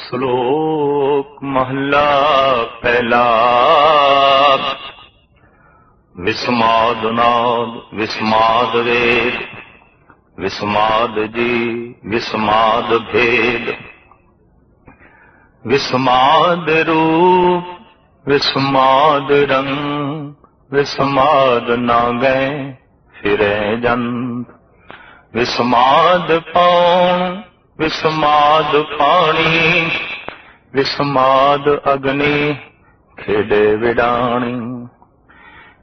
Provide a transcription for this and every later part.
श्लोक महला पहला। विस्माद नाद विस्माद वेद, विस्माद जी विस्माद भेद। विस्माद रूप विस्माद रंग, विस्माद ना गए फिरे जंत। विस्माद पौन विस्माद पानी, विस्माद अग्नि खेडे विडाणी।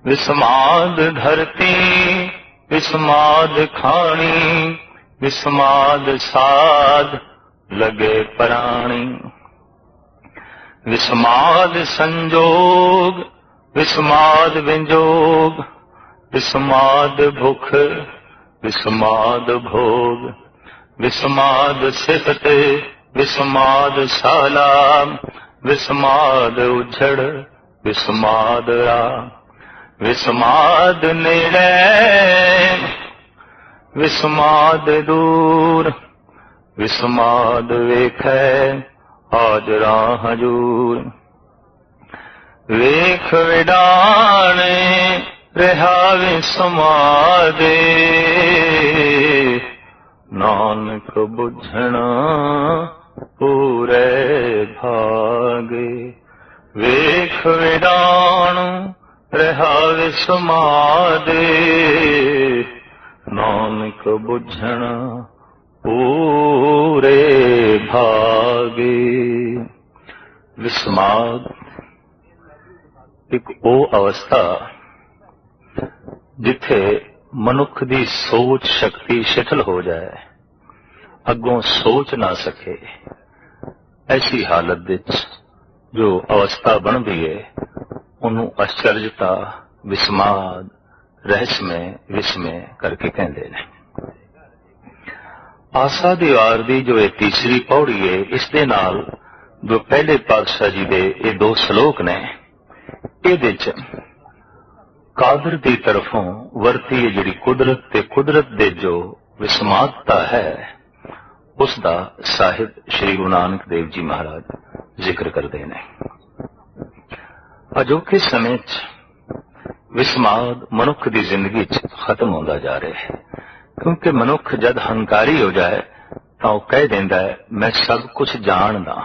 विस्माद धरती विस्माद खानी, विस्माद साध लगे प्राणी। विस्माद संजोग विस्माद विंजोग, विस्माद भुख विस्माद भोग। विस्माद सिफत विस्माद साला, विस्माद उजड़ विस्माद राम। विस्माद नेड़े विस्माद दूर, विस्माद वेखे हाजरा हजूर। वेख विडाणे रहा विस्मादे, नानक बुझना पूरे भागे। वेख विडाण रहा विस्मादे, नानक बुझना पूरे भागे। विस्माद एक ਉਹ ਅਵਸਥਾ ਜਿੱਥੇ ਮਨੁੱਖ ਦੀ ਸੋਚ ਸ਼ਕਤੀ ਸ਼ਿਥਲ ਹੋ ਜਾਏ, ਅੱਗੋਂ ਸੋਚ ਨਾ ਸਕੇ। ਐਸੀ ਹਾਲਤ ਵਿੱਚ ਜੋ ਅਵਸਥਾ ਬਣਦੀ ਹੈ ਉਹਨੂੰ ਅਚਰਜਤਾ, ਵਿਸਮਾਦ, ਰਹੱਸਮੈ, ਵਿਸਮੈ ਕਰਕੇ ਕਹਿੰਦੇ ਨੇ। ਆਸਾ ਦੀ ਵਾਰ ਦੀ ਜੋ ਇਹ ਤੀਸਰੀ ਪੌੜੀ ਹੈ, ਇਸ ਦੇ ਨਾਲ ਜੋ ਪਹਿਲੇ ਪਾਤਸ਼ਾਹ ਜੀ ਦੇ ਇਹ ਦੋ ਸ਼ਲੋਕ ਨੇ, ਇਹਦੇ ਚ ਕਾਦਰ ਦੀ ਤਰਫੋਂ ਵਰਤੀ ਹੈ ਜਿਹੜੀ ਕੁਦਰਤ ਤੇ ਕੁਦਰਤ ਦੇ ਜੋ ਵਿਸਮਾਦਤਾ ਹੈ, ਉਸ ਦਾ ਸਾਹਿਬ ਸ਼੍ਰੀ ਗੁਰੂ ਨਾਨਕ ਦੇਵ ਜੀ ਮਹਾਰਾਜ ਜ਼ਿਕਰ ਕਰਦੇ ਨੇ। ਅਜੋਕੇ ਸਮੇਂ 'ਚ ਵਿਸਮਾਦ ਮਨੁੱਖ ਦੀ ਜ਼ਿੰਦਗੀ 'ਚ ਖਤਮ ਹੁੰਦਾ ਜਾ ਰਿਹਾ ਹੈ, ਕਿਉਂਕਿ ਮਨੁੱਖ ਜਦ ਹੰਕਾਰੀ ਹੋ ਜਾਏ ਤਾਂ ਉਹ ਕਹਿ ਦਿੰਦਾ ਹੈ ਮੈਂ ਸਭ ਕੁਝ ਜਾਣਦਾ।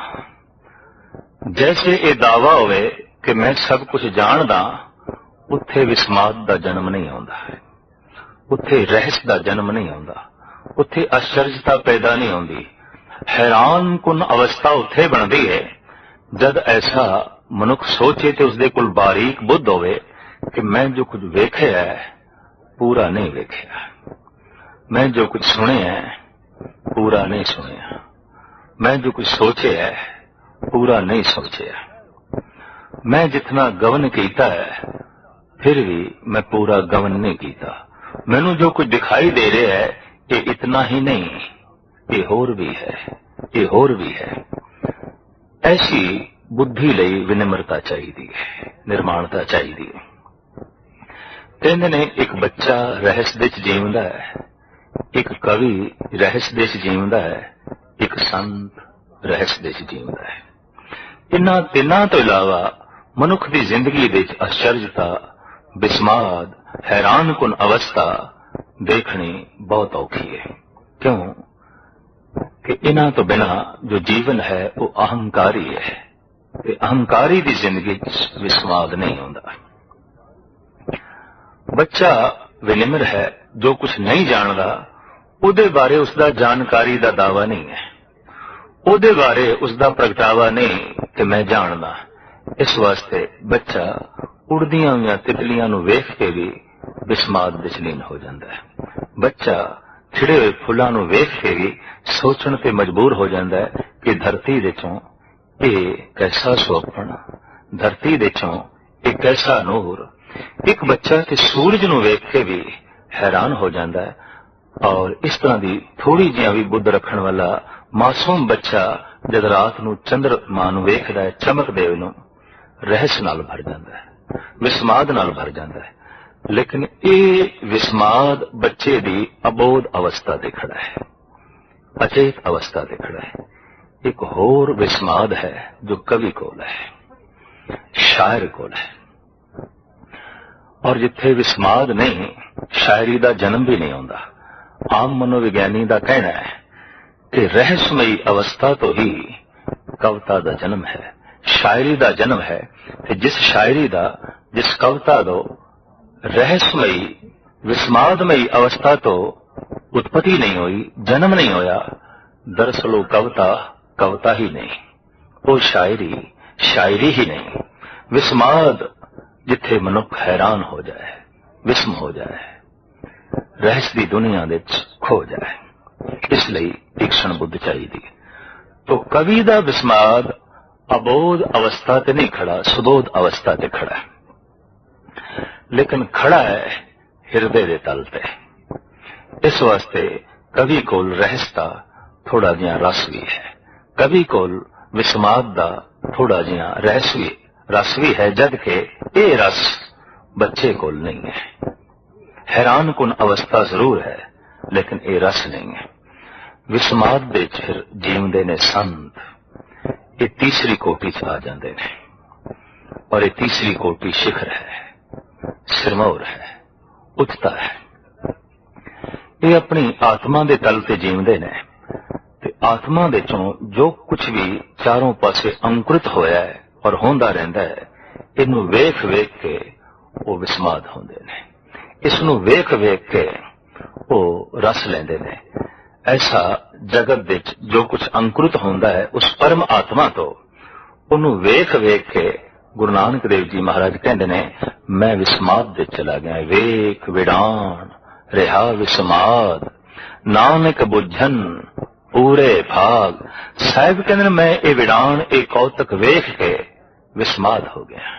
ਜੈਸੇ ਇਹ ਦਾਵਾ ਹੋਵੇ ਕਿ ਮੈਂ ਸਭ ਕੁਝ ਜਾਣਦਾ, ਉੱਥੇ ਵਿਸਮਾਦ ਦਾ ਜਨਮ ਨਹੀਂ ਆਉਂਦਾ, ਉੱਥੇ ਰਹੱਸ ਦਾ ਜਨਮ ਨਹੀਂ ਆਉਂਦਾ, ਉੱਥੇ ਅਚਰਜਤਾ ਪੈਦਾ ਨਹੀਂ ਹੁੰਦੀ। ਹੈਰਾਨ ਕੁਨ ਅਵਸਥਾ ਉੱਥੇ ਬਣਦੀ ਹੈ ਜਦ ਐਸਾ ਮਨੁੱਖ ਸੋਚੇ ਤੇ ਉਸਦੇ ਕੋਲ ਬਾਰੀਕ ਬੁੱਧ ਹੋਵੇ ਕਿ ਮੈਂ ਜੋ ਕੁਝ ਵੇਖਿਆ ਹੈ ਪੂਰਾ ਨਹੀਂ ਵੇਖਿਆ, ਮੈਂ ਜੋ ਕੁਝ ਸੁਣਿਆ ਹੈ ਪੂਰਾ ਨਹੀਂ ਸੁਣਿਆ, ਮੈਂ ਜੋ ਕੁਝ ਸੋਚਿਆ ਹੈ ਪੂਰਾ ਨਹੀਂ ਸੋਚਿਆ, मैं जितना गवन कीता है फिर भी मैं पूरा गवन नहीं कीता। मैनू जो कुछ दिखाई दे रहा है ये इतना ही नहीं, ये होर भी है, ये होर भी है। ऐसी बुद्धि लई विनम्रता चाहिए, निर्माणता चाहिए। कहते ने एक बच्चा रहस्य विच जीवदा है, एक कवि रहस्य विच जीवदा है, एक संत रहस्य विच जीवदा है। इन्हां तिन्हां तो इलावा मनुख की जिंदगी विच अचरजता, विस्माद, हैरानकुन अवस्था देखनी बहुत औखी है। क्यों कि इन्हां तो बिना जो जीवन है वो अहंकारी है, ते अहंकारी की जिंदगी विस्माद नहीं होता। बच्चा विनिम्र है, जो कुछ नहीं जानता उहदे बारे उसका जानकारी का दावा नहीं है, उहदे बारे उसका प्रगटावा नहीं कि मैं जानदा। इस वास्ते बच्चा उड़दियां हुई तितलियां नूं वेख के भी विस्माद विच लीन हो जाता है। बच्चा खिड़े हुए फुलां नूं वेख के भी सोचण ते मजबूर हो जाता है कि धरती दे चों ये कैसा सुपना, धरती दे चों ये कैसा नूर। एक बच्चा ते सूरज नूं वेख के भी हैरान हो जाता है, और इस तरह की थोड़ी जिहा भी बुद्ध रखण वाला मासूम बच्चा जद रात नूं चंद्रमा नूं वेखदा है, चमकदे नूं रहस्य नाल भर जाता है, विस्माद नाल भर जाता है। लेकिन ये विस्माद बच्चे की अबोध अवस्था ते खड़ा है, अचेत अवस्था ते खड़ा है। एक होर विस्माद है जो कवि कोल है, शायर कोल है। और जिथे विस्माद नहीं, शायरी का जन्म भी नहीं होता। आम मनोविज्ञानी का कहना है कि रहस्यमयी अवस्था तो ही कविता का जन्म है, शायरी का जन्म है। कि जिस शायरी का, जिस कविता दो रहस्यमयी विस्मादमयी अवस्था तो उत्पत्ति नहीं हुई, जन्म नहीं होया, दरअसल वो कविता कविता ही नहीं, वो शायरी शायरी ही नहीं। विस्माद जिथे मनुख हैरान हो जाए, विस्म हो जाए, रहस्य की दुनिया विच खो जाए, इसलिए तीक्ष्ण बुद्ध चाहिए। तो कवि का विस्माद अबोध अवस्था ते नहीं खड़ा, सुबोध अवस्था ते खड़ा है, लेकिन खड़ा है हिरदे दे तल ते। इस वास्ते कवि कोल रहस्य थोड़ा जिहा रस भी है, कवि कोल विस्माद दा थोड़ा जिहा रहस्य रस भी है, जबकि ये रस बच्चे कोल नहीं है। हैरान कुन अवस्था जरूर है, लेकिन ये रस नहीं है। विस्माद दे फिर जीवंदे ने संत, ये तीसरी कोटि च आ जाते हैं, और ये तीसरी कोटि शिखर है, सिरमौर है, उच्चता है। ये अपनी आत्मा के तल ते जीवंदे ने, ते आत्मा दे चों जो कुछ भी चारों पासे अंकुरित होया है और होंदा रहंदा है, इनू वेख वेख के वो विस्माद होंदे ने, इसनू वेख वेख के वो रस लेंदे ने। ऐसा जगत विच जो कुछ अंकुरित होंदा है उस परम आत्मा तो उन्नू वेख वेख के गुरु नानक देव जी महाराज कहंदे ने, मैं विस्माद दे चला गया, वेख विडान रिहा विस्माद, नानक बुझन पूरे भाग। साहिब कहंदे मैं ये विडान ये कौतक वेख के विस्माद हो गया।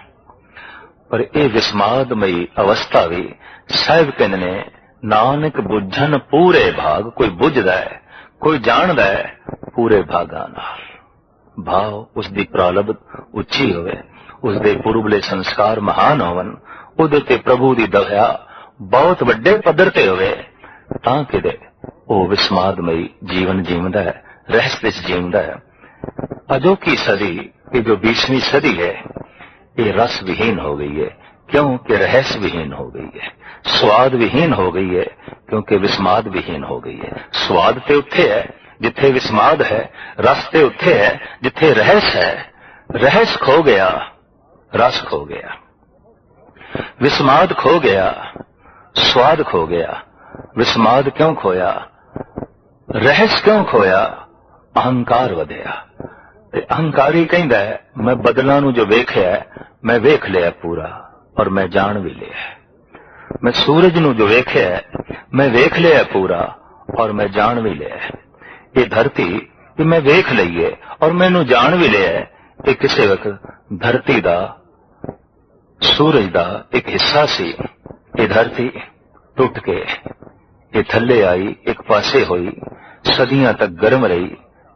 पर ये विस्मादमयी अवस्था भी साहिब कहंदे ने नानक बुझन पूरे भाग, कोई बुझदा है, कोई जानदा है पूरे भागा नाल। भाव उसदी प्रालब्ध उच्ची होवे, उसदे पूर्वले संस्कार महान होवन, उहदे ते प्रभु दी दया बहुत वड्डे पद्धर ते होवे, तां किदे वो विस्मादमयी जीवन जीवंदा है, रहस्य विच जीवंदा है। अजोकी सदी, ये जो 20वीं सदी है, ये रस विहीन हो गई है, क्योंकि रहस्य विहीन हो गई है। स्वाद विहीन हो गई है, क्योंकि विस्माद विहीन हो गई है। स्वाद ते उत्थे है जिथे विस्माद है, रस ते उत्थे है जिथे रहस्य है। रहस्य खो गया, रस खो गया, विस्माद खो गया, स्वाद खो गया। विस्माद क्यों खोया, रहस्य क्यों खोया, अहंकार वधिया। अहंकारी कहंदा है मैं बदलां नूं जो वेखिया मैं वेख लिया पूरा, और मैं जान भी लिया। मैं सूरज नूं जो वेखिया मैं वेख लिया पूरा, और मैं जान भी लिया। ये धरती कि मैं वेख लईए और मैनू जान भी लिया, ये किसी वक्त धरती दा सूरज दा एक हिस्सा सी। ये धरती टुट के ये थल्ले आई, एक पासे हुई, सदियां तक गर्म रही,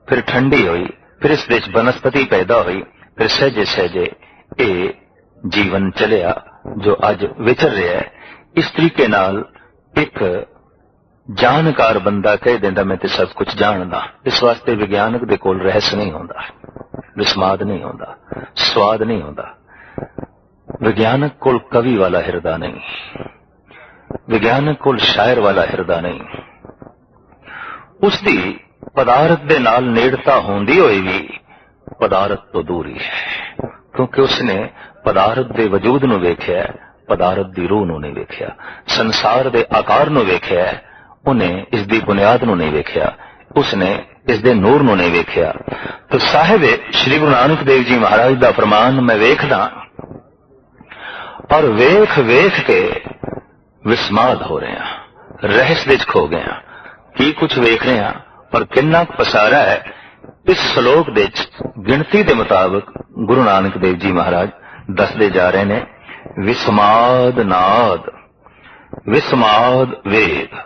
फिर ठंडी हुई, फिर इस देश वनस्पति पैदा हुई, फिर सहजे सहजे ये जीवन चलिया जो अज विचर रहा है। इस तरीके नाल एक जानकार बंदा कह देंदा मैं ते सब कुछ जानदा। इस वास्ते विज्ञानक दे कोल रहस्य नहीं होंदा, विस्माद नहीं होंदा, स्वाद नहीं होंदा। विज्ञानक कोल कवि वाला हिरदा नहीं, विज्ञानक कोल शायर वाला हिरदा नहीं। उसदी पदार्थ दे नाल नेड़ता होंदी होई भी पदार्थ तो दूरी है, क्योंकि उसने पदार्थ दे वजूद नूं वेखिया, पदार्थ दी रूह नूं नहीं वेखिया। संसार दे आकार नूं वेखिया, उन्हें इस दी बुनियाद नूं नहीं वेखिया, उसने इस दे नूर नूं नहीं वेखिया। तो साहिब श्री गुरु नानक देव जी महाराज दा फरमान मैं वेखदा और वेख वेख के विस्माद हो रहे हैं, रहस्य विच खो गए हैं। की कुछ वेख रहे हैं और किन्ना पसारा है। इस श्लोक दे गिनती के मुताबिक गुरु नानक देव जी महाराज दसदे जा रहे ने, विस्माद नाद, विस्माद वेद।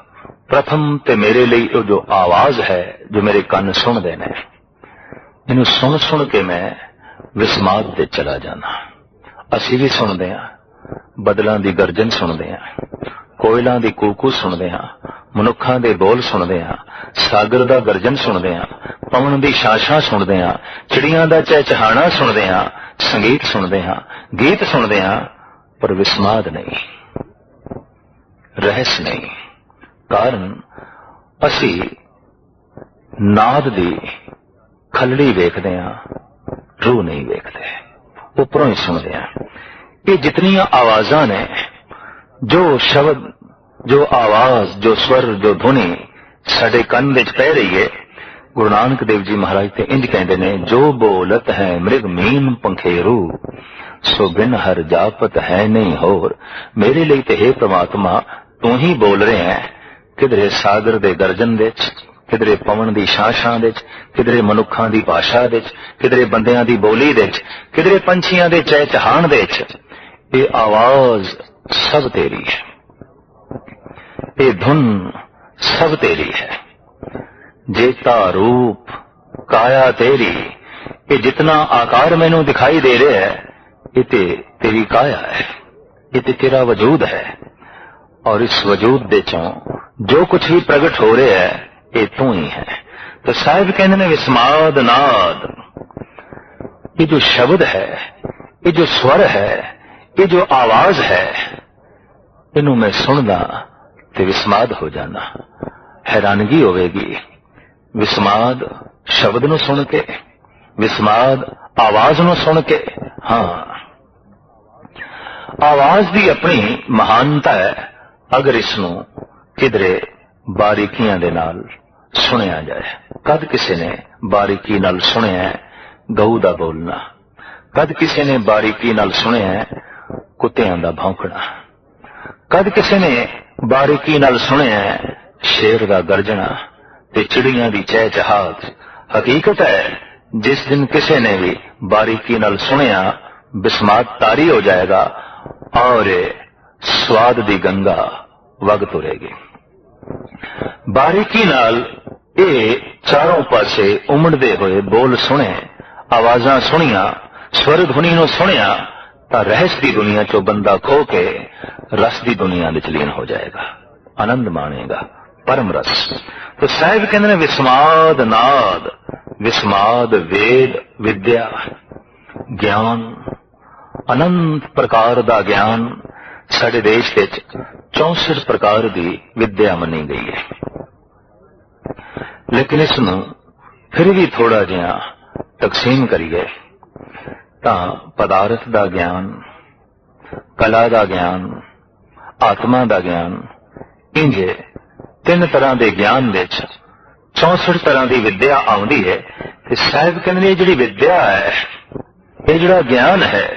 प्रथम ते मेरे लिए जो आवाज है, जो मेरे कान सुनते ने, इन्हू सुन सुन के मैं विस्माद दे चला जाना। असी भी सुनते हैं, बदलों की गर्जन सुनते हैं, कोयलों की कूकू सुनते हैं, ਮਨੁੱਖਾਂ ਦੇ ਬੋਲ ਸੁਣਦੇ ਹਾਂ, ਸਾਗਰ ਦਾ ਗਰਜਨ ਸੁਣਦੇ ਹਾਂ, ਪਵਨ ਦੀ ਸ਼ਾਸ਼ਾਂ ਸੁਣਦੇ ਹਾਂ, ਚਿੜੀਆਂ ਦਾ ਚਹਿਚਹਾਣਾ ਸੁਣਦੇ ਹਾਂ, ਸੰਗੀਤ ਸੁਣਦੇ ਹਾਂ, ਗੀਤ ਸੁਣਦੇ ਹਾਂ, ਪਰ ਵਿਸਮਾਦ ਨਹੀਂ, ਰਹਿਸ ਨਹੀਂ। ਕਾਰਨ ਅਸੀਂ ਨਾਦ ਦੀ ਖਲੜੀ ਵੇਖਦੇ ਹਾਂ, रूह नहीं वेखते, उपरों ही सुनते हैं। ये जितनियां आवाजां ने, जो शब्द, जो आवाज, जो स्वर, जो धुनी साडे कन विच पै रही है, गुरु नानक देव जी महाराज ते इंज कहते ने, जो बोलत है मृग मीन पंखेरू, सो बिन हर जापत है नहीं होर। मेरे लिए ते हे परमात्मा तू ही बोल रहे हैं, किधरे सागर दे गर्जन विच, किधरे पवन दी शाशां विच, किधरे मनुखां दी भाषा विच, किधरे बंदियां दी बोली विच, किधरे पंछियां दे चहचहाण विच। ये आवाज सब तेरी है, ये धुन सब तेरी है। जेता रूप काया तेरी, ये जितना आकार मैनू दिखाई दे रहा है, ये तेरी काया है, ये तेरा वजूद है। और इस वजूद दे चों जो कुछ भी प्रगट हो रहा है, ये तू ही है। तो साहिब कहते ने विस्माद नाद, ये जो शब्द है, ये जो स्वर है, ये जो आवाज है, इनू मैं सुनदा ते विस्माद हो जाना। हैरानगी होवेगी विस्माद शब्द नू सुन के, विस्माद आवाज नू सुन के। हाँ, आवाज दी अपनी महानता है, अगर इसनू किधरे बारीकियां दे नाल सुनिया जाए। कद किसी ने बारीकी नाल सुनिया है गऊ दा बोलना, कद किसी ने बारीकी नाल सुनिया है कुत्तियां दा भौंकना, कद किसी ने बारीकी नाल सुनिया है शेर दा गर्जना ते चिड़ियां दी चहचहाट। हकीकत है जिस दिन किसी ने भी बारीकी नाल सुनिया, बिस्मात तारी हो जाएगा और स्वाद दी गंगा वग तुरेगी। बारीकी नाल ये चारों पासे उमड़दे हुए बोल सुने, आवाजां सुनिया, स्वर ध्वनि नूं सुनिया, तां रहस दी दुनिया चो बंदा खो के रस दी दुनिया विच लीन हो जाएगा, आनंद माणेगा, परम रस। तो साहिब कहंदे ने विस्माद नाद, विस्माद वेद विद्या ज्ञान, अनंत प्रकार दा ज्ञान। साडे देश विच 64 प्रकार दी विद्या मनी गई है, लेकिन इसनूं फिर भी थोड़ा जिहा तकसीम करिए तां पदार्थ दा ज्ञान, कला दा ज्ञान, आत्मा दा ज्ञान, इंज 3 तरह दे ज्ञान विच 64 तरह दी विद्या आउंदी है। ते साहिब कहंदे ने जिहड़ी विद्या है, ये जिहड़ा ज्ञान है,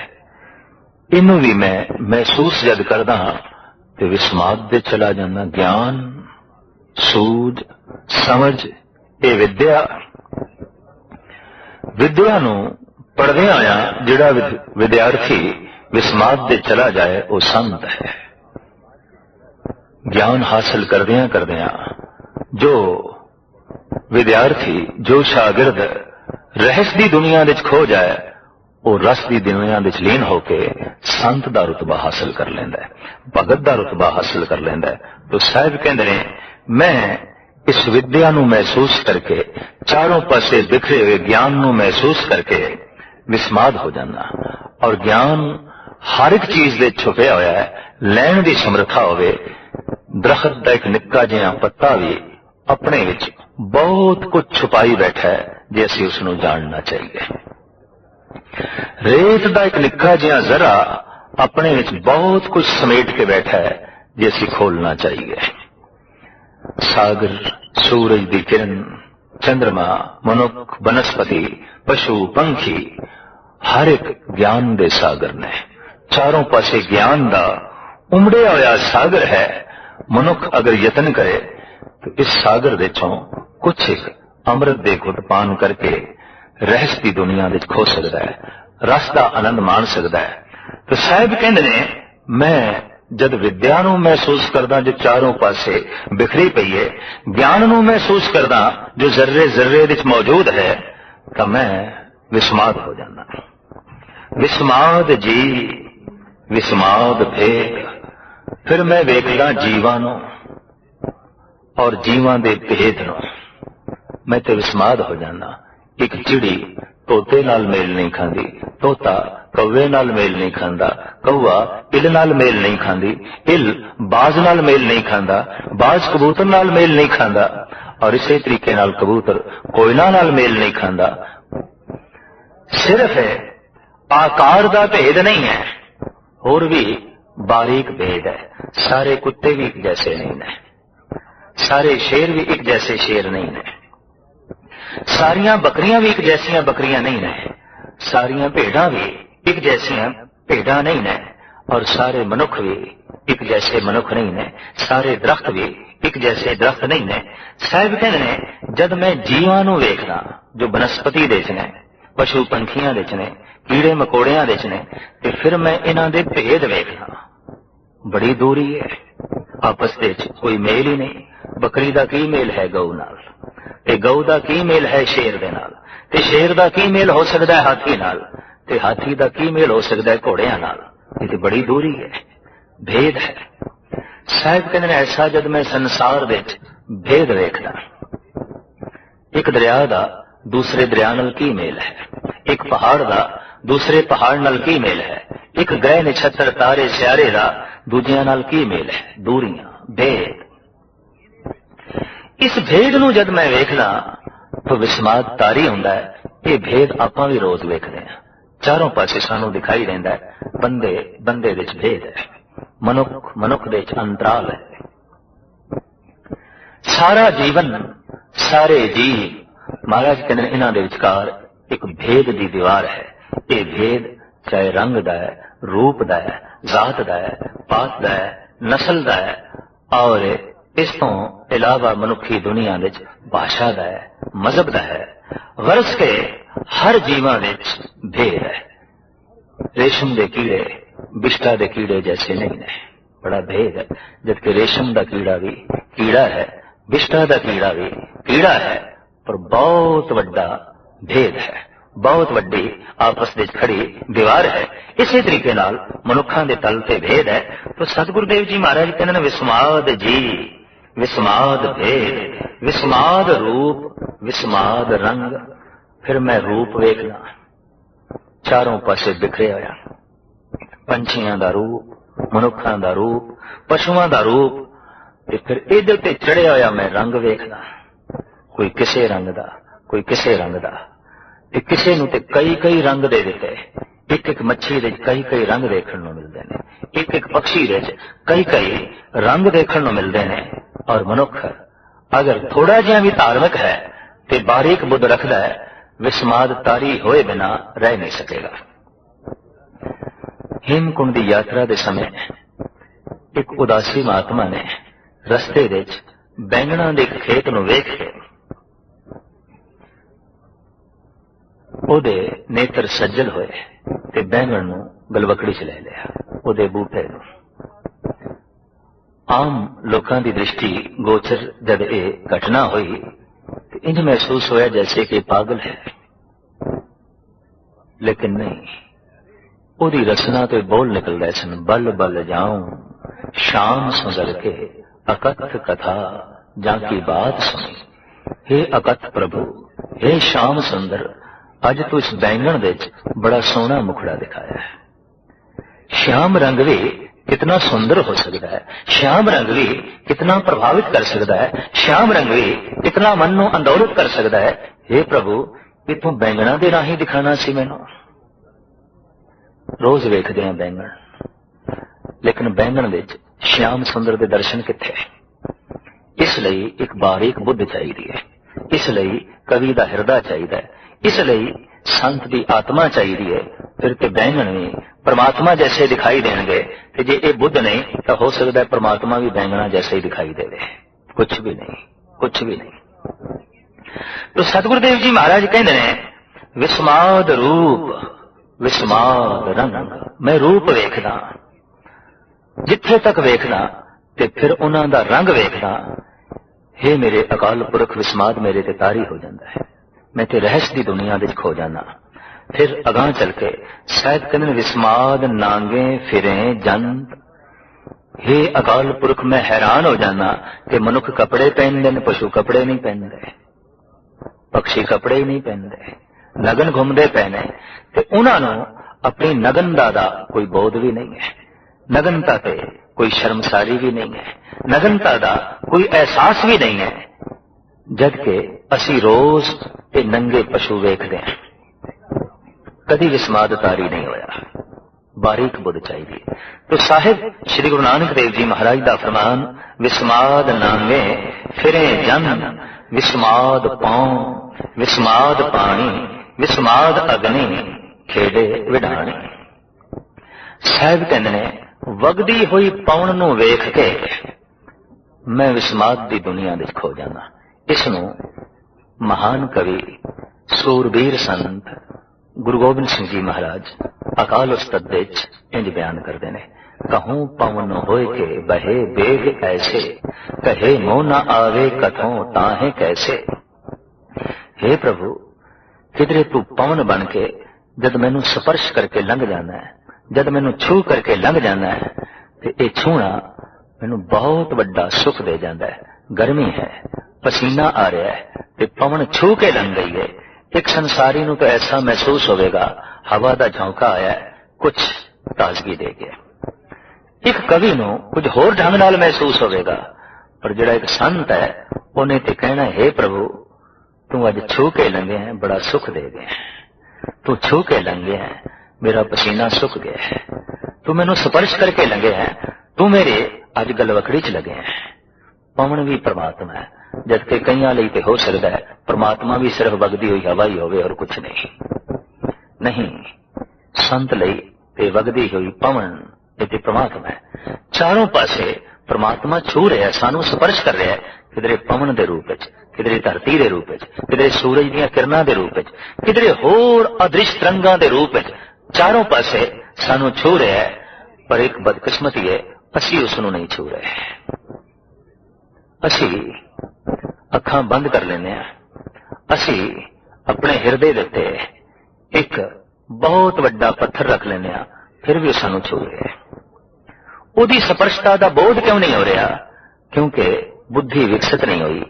इनू भी मैं महसूस जद करदा हां ते विस्माद दे चला जाना। ज्ञान, सूझ, समझ, ये विद्या, विद्या नू पढ़दे आया जिहड़ा विद्यार्थी विस्माद दे चला जाए वो संत है। ज्ञान हासिल करदियां करदियां जो विद्यार्थी, जो शागिर्द रहस दी दुनिया विच खो जाए, वो रस दी दुनिया विच लीन होके संत दा रुतबा हासिल कर लेंदा है, भगत दा रुतबा हासिल कर लेंदा है। तो साहिब कहंदे ने मैं इस विद्या नू महसूस करके, चारों पासे बिखरे हुए ज्ञान नू महसूस करके विस्माद हो जाना। और ज्ञान हर एक चीज दे छुपया होया है, लैण दी समर्था होवे। दरखत दा एक निक्का जिहा पत्ता भी अपने विच बहुत कुछ छुपाई बैठा है, जे असीं उसनू जानना चाहिए। रेत दा एक निक्का जिहा जरा अपने विच बहुत कुछ समेट के बैठा है, जे असीं खोलना चाहिए। सागर, सूरज दी किरण, चंद्रमा, मनुख, वनस्पति, पशु, पंखी, हर एक ज्ञान दे सागर ने। चारों पासे ज्ञान दा उमड़िया होया सागर है। मनुख अगर यतन करे तो इस सागर दे चों कुछ एक अमृत दे घुट पान करके रहस दी दुनिया विच खो सकदा है, रस दा आनंद मान सकदा है। तो साहिब कहंदे ने मैं जद विद्या नू महसूस करदा जो चारों पासे बिखरी पई है, ज्ञान नू महसूस करदा जो जर्रे जर्रे विच मौजूद है, तो मैं विस्माद हो जाना। विस्माद जी, विस्माद भेद। फिर मैं वेखदा जीवां नू और जीवां दे भेद नूं मैं ते विस्माद हो जाना। एक चिड़ी तोते नाल मेल नहीं खांदी, तोता कौवे नाल मेल नहीं खांदा, कौवा इल नाल मेल नहीं खांदी, इल बाज नाल मेल नहीं खांदा, बाज कबूतर नाल मेल नहीं खांदा, और इसे तरीके नाल कबूतर कोयना नाल मेल नहीं खांदा। सिर्फ है आकार दा भेद नहीं है, होर भी बारीक भेद है। सारे कुत्ते भी एक जैसे नहीं ने, सारे शेर भी एक जैसे शेर नहीं ने, सारियां बकरियां भी एक जैसियां बकरियां नहीं ने, सारियां भेड़ां भी एक जैसियां भेड़ां नहीं ने, और सारे मनुख भी एक जैसे मनुख नहीं ने, सारे दरख्त भी एक जैसे दरख्त नहीं ने। साहिब कहते ने जद मैं जीवां नूं वेखना जो बनस्पति दे च ने, पशु पंछियां दे च ने, कीड़े मकोड़ियां दे च ने, ते फिर मैं इन्हां दे भेद वेखना। बड़ी दूरी है, आपस दे च कोई मेल ही नहीं। बकरी दा की मेल है गऊ नाल, ते गऊ दा की मेल है शेर दे नाल, ते शेर दा की मेल हो सकदा है हाथी नाल, ते हाथी दा की मेल हो सकदा है घोड़ियां नाल। ये ते बड़ी दूरी है, भेद है। साहिब कहते हैं ऐसा जद मैं संसार दे भेद वेखदा, एक दरिया दा दूसरे दरिया नाल की मेल है, एक पहाड़ दा दूसरे पहाड़ नाल की मेल है, एक ग्रह नक्षत्र तारे सियारे दा दूजियां नाल की मेल है। दूरियां, भेद। इस भेद नूं जद मैं वेखदा तो विस्माद तारी हुंदा है। ये भेद आपां भी रोज वेखदे हां, चारों पासे सानू दिखाई देंदा है। बंदे बंदे दे च भेद है, मनुख मनुख दे च अंतराल है। सारा जीवन, सारे जीव महाराज कहते हैं इन्हां दे विचकार एक भेद दी दीवार है। ये भेद चाहे रंग दा है, रूप दा है, जात दा है, पात दा है, नस्ल दा है, और इस तो इलावा मनुखी दुनिया विच भाषा दा है, मजहब दा है। गरज के हर जीवां विच भेद है। रेशम दे कीड़े बिष्टा दे कीड़े जैसे नहीं है, बड़ा भेद है। जबकि रेशम दा कीड़ा भी कीड़ा है, बिष्टा दा कीड़ा भी कीड़ा है, पर बहुत वड्डा भेद है, बहुत वड्डी आपस में खड़ी दीवार है। इसी तरीके नाल मनुखा दे तल ते भेद है। तो सतगुरुदेव जी महाराज कहते हैं विस्माद जी, विस्माद भेद, विस्माद रूप, विस्माद रंग। फिर मैं रूप वेखना, चारों पासे बिखरे होया, पंछियां दा रूप, मनुखा दा रूप, पशुआं दा रूप, ते फिर इहदे ते चढ़िया होया मैं रंग वेखना। कोई किसे रंग दा, कोई किसे रंग दा, ते किसे नूं ते कई कई रंग दे दिते। एक एक मच्छी दे कई कई रंग देखण नूं मिलदे ने, एक एक पक्षी दे कई कई रंग देखण नूं मिलदे ने। और मनुख अगर थोड़ा जिहा भी धार्मिक है ते बारीक बुद्ध रखदा है, विस्माद तारी होए बिना रह नहीं सकेगा। हेमकुंड दी यात्रा दे समय एक उदासी महात्मा ने रस्ते दे बैंगणा दे एक खेत नूं वेख के ओदे नेत्र सज्जल होए ते बैंगण नूं गलवकड़ी च ले लिया, ओदे बूटे नूं। आम लोकां दी दृष्टि गोचर जब ये घटना हुई तो इंज महसूस होया जैसे कि पागल है, लेकिन नहीं। ओदी रचना तो बोल निकल रहे सन, बल बल जाऊं शाम सुंदर के अकथ कथा जाकी बात सुनी। हे अकथ प्रभु, हे श्याम सुंदर, अज तू इस बैंगण दे बड़ा सोहना मुखड़ा दिखाया है। श्याम रंग भी कितना सुंदर हो सकता है, श्याम रंग भी कितना प्रभावित कर सकता है, श्याम रंग भी कितना मन नूं अंदौलत कर सकता है। हे प्रभु, ये तू बैंगणा दे राही दिखाना सी मैनूं। रोज वेखदे हां बैंगण, लेकिन बैंगण दे श्याम सुंदर दे दर्शन कित्थे? इसलिए एक बारीक बुद्ध चाहिए है, इसलिए कवि दा हिरदा चाहिए, इसलिए संत दी आत्मा चाहिए। फिर ते बैंगण भी परमात्मा जैसे दिखाई देंगे, ते जे ये बुद्ध नहीं तो हो सकता है परमात्मा भी बैंगणा जैसे ही दिखाई देवे। कुछ भी नहीं, कुछ भी नहीं। तो सतगुरुदेव जी महाराज कहते हैं विस्माद रूप, विस्माद रंग। मैं रूप वेखदा, जिथे तक वेखदा ते फिर उन्हां दा रंग वेखदा। हे मेरे अकाल पुरख, विस्माद मेरे ते तारी हो जाता है, मैं ते रहस्य दी दुनिया विच खो जाना। फिर अगां चल के शायद कहते विस्माद नांगे फिरे जंत, हे अकाल पुरख मैं हैरान हो जाना कि मनुख कपड़े पहनते हैं, पशु कपड़े नहीं पहनते, पक्षी कपड़े ही नहीं पहनते, नगन घूमते पे ने ते उन्होंने अपनी नगनता का कोई बोध भी नहीं है, नगनता ते कोई शर्मसारी भी नहीं है, नगनता का कोई एहसास भी नहीं है, जबकि असी रोज ये नंगे पशु वेखते हैं। कदी विस्माद तारी नहीं होया, बारीक बुद्ध चाहिए। तो साहिब श्री गुरु नानक देव जी महाराज का फरमान, विस्माद नांगे फिरे जन, विस्माद पाऊं विस्माद पानी, विस्माद अग्नि खेड़े विडाणी। साहिब कहते ने वगदी हुई पवन नूं वेख के मैं विस्माद की दुनिया विच खो जाना। इसनूं महान कवि सूरबीर संत गुरु गोबिंद सिंह जी महाराज अकाल उस्तद विच इंज बयान करते हैं, कहूं पवन होए के बहे बेग ऐसे, कहे मोह न आवे कथों ताहे कैसे। हे प्रभु किधरे तू पवन बन के जद मैनू स्पर्श करके लंघ जाना है, जद मैनू छू करके लंघ जाना है, तो ये छूना मैनू बहुत बड़ा सुख दे जाता है। गर्मी है, पसीना आ रहा है, ते पवन छू के लंघ गई है। एक संसारी नू तो ऐसा महसूस होगा हवा का झोंका आया है, कुछ ताजगी दे गया। एक कवि नू कुछ होर ढंग नाल महसूस होगा, पर जिहड़ा एक संत है उन्हें ते कहना, हे प्रभु तू अज छू के लंघे हैं, बड़ा सुख दे गए, तू छू के लंघे हैं, मेरा पसीना सुख गया है, तू मैनू स्पर्श करके लंघे हैं, तू मेरे अज गलवकड़ी च लगे हैं। पवन भी परमात्मा है, जबकि कईयां लई ते हो सकता है परमात्मा भी सिर्फ वगदी हुई हवा ही होवे और कुछ नहीं। संत लई ते वगदी हुई पवन ये परमात्मा है। चारों पासे परमात्मा छू रहा है, सानू स्पर्श कर रहा है, किधरे पवन के रूप में, किधरे धरती के रूप में, किधरे सूरज दी किरणा के रूप में, किधरे होर अदृश्य तरंगा के रूप में, चारों पासे सानू छू रहा है। पर एक बदकिस्मती है, असी उसनू नहीं छू रहे। असी अखां बंद कर लेने, असी अपने हिरदे दे उत्ते एक बहुत वड्डा पत्थर रख लेने, फिर भी सानू छू रहा है। उहदी स्पर्शता का बोध क्यों नहीं हो रहा? क्योंकि बुद्धि विकसित नहीं हुई।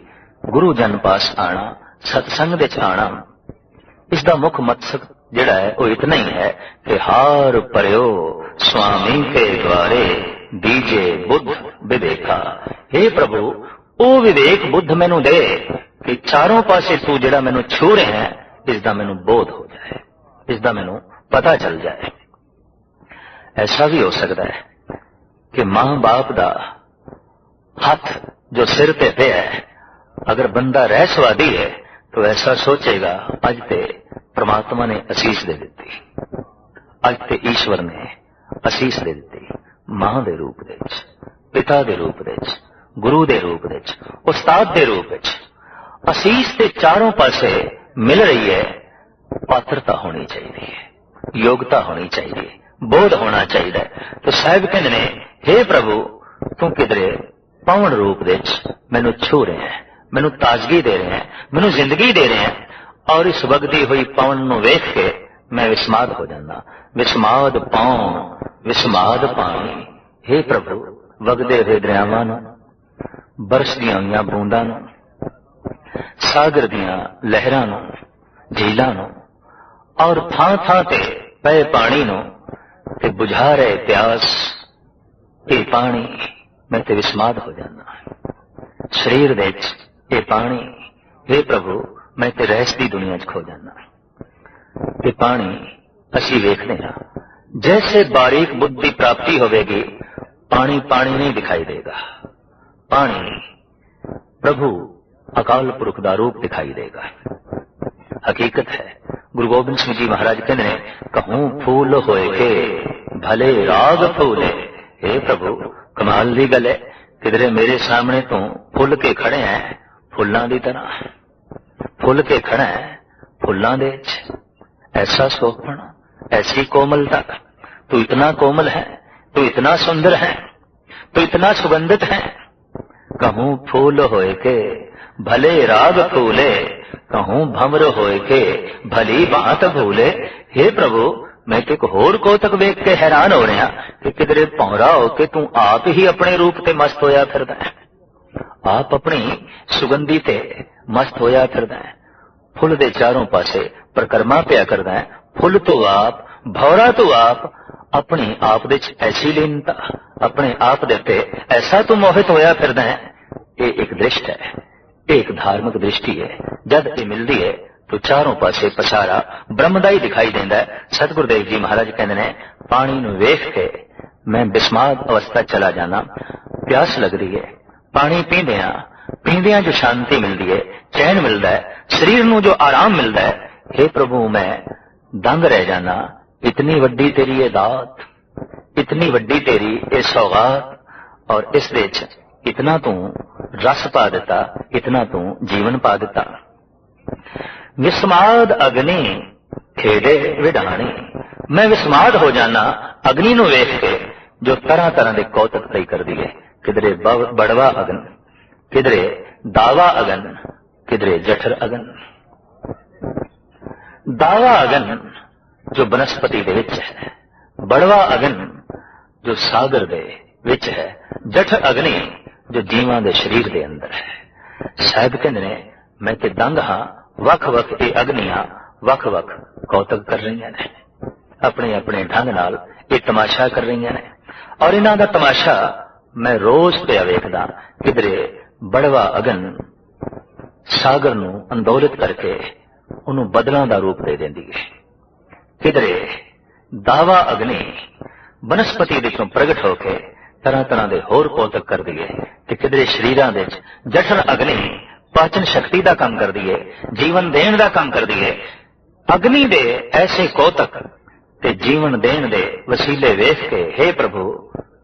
गुरु जन पास आना, सत्संग दे आना, इसका मुख मकसद जिहड़ा है वो इतना ही है कि हार परयो स्वामी के द्वारे दीजे बुद्ध विवेका। हे प्रभु ओ विवेक बुद्ध मैनू दे कि चारों पासे तू जिहड़ा मैनू छू रहे हैं, इसका मैनू बोध हो जाए, इसका मैनू पता चल जाए। ऐसा भी हो सकता है कि मां बाप का हाथ जो सिर पे पे है, अगर बंदा रहस्यवादी है तो ऐसा सोचेगा अज ते परमात्मा ने असीस दे दी, अज ते ईश्वर ने असीस दे दी, मां दे रूप दे, पिता दे रूप दे, गुरु दे रूप दे, उस्ताद दे रूप दे। असीस ते चारों पासे मिल रही है। पात्रता होनी चाहिए, योग्यता होनी चाहिए, बोध होना चाहिए। तो साहिब कहते ने, हे प्रभु तू किधरे पवन रूप दे मैनू छू रहे हैं, मैनू ताजगी दे रहे हैं, मैनू जिंदगी दे रहे हैं, और इस वगदी हुई पवन नू वेख के मैं विस्माद हो जाना। विस्माद पाऊं विस्माद पानी। हे प्रभु वगदे हुए दरियावां नू, बरसदियां हुई बूंदां नू, सागर दियां लहरां नू, झीलां नू, और थां थां ते पए पानी नू ते बुझा रहे प्यास ये पानी, मैं ते विस्माद हो जाना। शरीर दे ये पानी, हे प्रभु मैं ते रहस दी दुनिया च खो जाना। ये पानी असी वेखने हां, जैसे बारीक बुद्धि प्राप्ति होगी, पानी पानी नहीं दिखाई देगा, पानी प्रभु अकाल पुरख दा रूप दिखाई देगा। हकीकत है गुरु गोबिंद सिंह जी महाराज कहते हैं, कहूं फूल होए के भले राग फूले। हे प्रभु कमाल दी गल है, किधरे मेरे सामने तो फुल के खड़े हैं, फुल्लां दी तरह फुल के खड़ा है, फुल्लां दे ऐसा सोखपन, ऐसी कोमलता, तू इतना कोमल है, तू इतना सुंदर है, तू इतना सुगंधित है। कहूं फूल होए के भले राग फूले, कहूं भंवर होए के भली बात भूले। हे प्रभु मैं तो एक होर कौतक वेख के हैरान हो रहा कि किधरे भौरा हो के तू आप ही अपने रूप ते मस्त होया फिरदा है, आप अपनी सुगंधी ते मस्त होया फिरदा है, फुल दे चारों पासे परिक्रमा पिया करदा है, फुल तो आप, भौरा तो आप, अपने आप दे ऐसी लीनता, अपने आप दे ते ऐसा तू मोहित होया फिरदा है। ये एक दृष्टि है, एक धार्मिक दृष्टि है। जब ये मिलती है तो चारों पासे पसारा ब्रह्मदा ही दिखाई देता है। सतगुरुदेव जी महाराज कहते हैं, पानी नूं वेख के मैं विस्माद अवस्था चला जाना। प्यास लग रही है, पानी पींदियां जो शांति मिलती है, चैन मिलता है, शरीर नूं जो आराम मिलता है, हे प्रभु मैं दंग रह जाना। इतनी वड्डी तेरी ये दात, इतनी वड्डी तेरी ये सौगात, और इस विच इतना तू रस पा दिता, इतना तू जीवन पा दिता। विस्माद अग्नि खेडे विडाणी, मैं विस्माद हो जाना अग्नि नूं वेख के जो तरह तरह के कौतक तई कर दिए। किधरे बड़वा अगन, किधरे दावा अगन, किधरे जठर अगन। दावा अगन जो बनस्पति दे विच है, बड़वा अगन जो सागर दे विच है, जठर अग्नि जो जीवां दे शरीर दे अंदर है। साहिब कहंदे ने मैं ते दंग हां, वख-वख ये अग्नियां वख-वख कौतक कर रही ने, अपने अपने ढंग नाल ये तमाशा कर रही ने, और इन्हां दा तमाशा मैं रोज पिया वेखदा। किधरे बड़वा अगन सागर नूं अंदोलित करके उन्होंने बदलों का रूप दे देंदी है, किधरे दावा अग्नि बनस्पति विचों प्रगट होके तरह तरह के होर कौतक कर दिए, ते किधरे शरीरां दे जठर अग्नि पाचन शक्ति का काम कर दिए, जीवन देण का काम कर दिए। अग्नि दे ऐसे कौतक ते जीवन देण दे वसीले वेख के हे प्रभु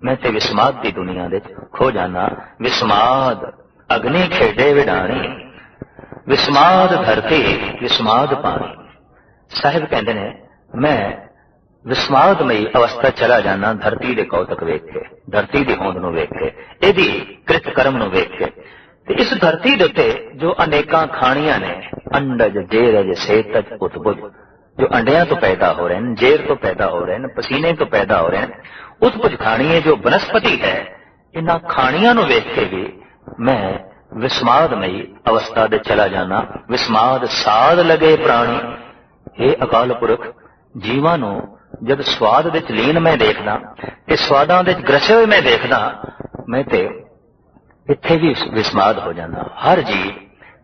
मैं ते विस्माद की दुनिया दे खो जाना। विस्माद अग्नि खेडे विडाणी, विस्माद धरती विस्माद पानी। साहिब कहते हैं मैं विस्मादमयी अवस्था चला जाना धरती के कौतक वेख के, धरती की होंद नूं वेख के, इहदी कृत कर्म नूं वेख के। ते इस धरती दे उत्ते जो अनेकां खाणियां ने, अंडज जेरज सेतज उत्बुज, जो अंडियां तो पैदा हो रहे हैं, जेर तो पैदा हो रहे हैं, पसीने तो पैदा हो रहे हैं, उत्पुज खाणियां जो बनस्पति है, इन्हां खाणियां नूं वेख के भी मैं विस्मादमयी अवस्था दे चला जाना। विस्माद साध लगे प्राणी, हे अकाल पुरख जीवां नूं जब स्वाद विच लीन मैं देखदा ते स्वादां दे ग्रसे हुए मैं देखदा, मैं ते इत्थे भी विस्माद हो जाना। हर जीव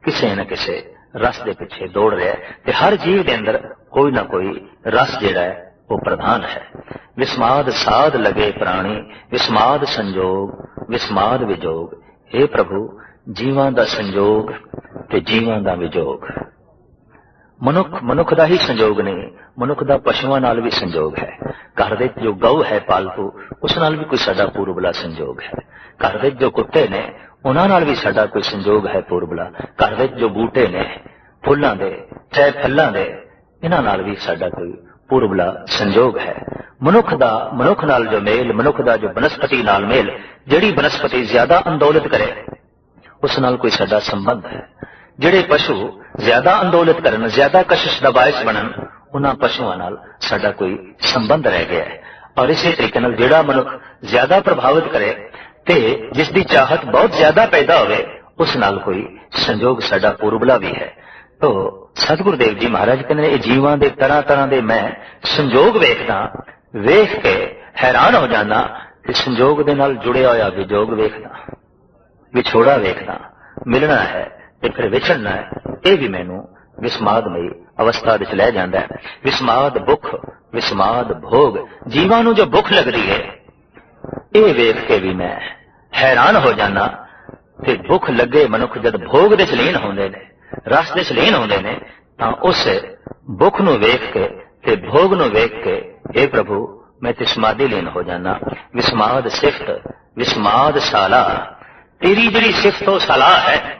किसे न किसे रस दे पिछे दौड़ रहा है, ते हर जीव दे अंदर कोई ना कोई रस जिहड़ा है वो प्रधान है। विस्माद साध लगे प्राणी, विस्माद संजोग विस्माद विजोग। हे प्रभु जीवां दा संजोग ते जीवां दा विजोग। मनुख दा ही संजोग नहीं, मनुख दा पशुआं नाल भी संजोग है। घर दे जो गऊ है पालतू, उस नाल भी कोई साडा पूर्वला संजोग है। घर दे जो कुत्ते ने उन्हां नाल भी साडा कोई संजोग है पूर्वला। घर दे जो बूटे ने फुल्लां दे चाहे फल्लां दे, इन्हां नाल भी साडा कोई पूर्वला संजोग है। मनुख नाल जो मेल, मनुख दा जो बनस्पति नाल मेल, जिहड़ी बनस्पति ज्यादा अंदोलित करे उस नाल कोई साडा संबंध है। जिहड़े पशु ज्यादा अंदोलित करन, ज्यादा कशिश दा बायस बनन, उन्हां पशुआं नाल साडा कोई संबंध रह गया है। और इसी तरीके नाल जिहड़ा मनुख ज्यादा प्रभावित करे ते जिसकी चाहत बहुत ज्यादा पैदा होवे, उस नाल कोई संजोग साडा पूर्वला भी है। तो सतगुरुदेव जी महाराज कहते हैं जीवां दे तरह तरह दे मैं संजोग वेखदा, वेख के हैरान हो जाना कि संजोग दे नाल जुड़िया होया विजोग वेखदा, विछोड़ा वेखदा, मिलना है ते फिर विछड़ना है, ये भी मैनू विस्मादमयी अवस्था विच लै जांदा है। विस्माद भुख, विस्माद भोग, जीवां नूं जो भुख लगदी है ये वेख के भी मैं हैरान हो जाना। ते भुख लगे मनुख जद भोग दे लीन होंदे ने, रस दे लीन होंदे ने, तां उस भुख नूं वेख के ते भोग नूं वेख के हे प्रभु मैं ते समाधि लीन हो जाना। विस्माद सिफत, विस्माद साला, तेरी जिहड़ी सिफत ओ सलाह है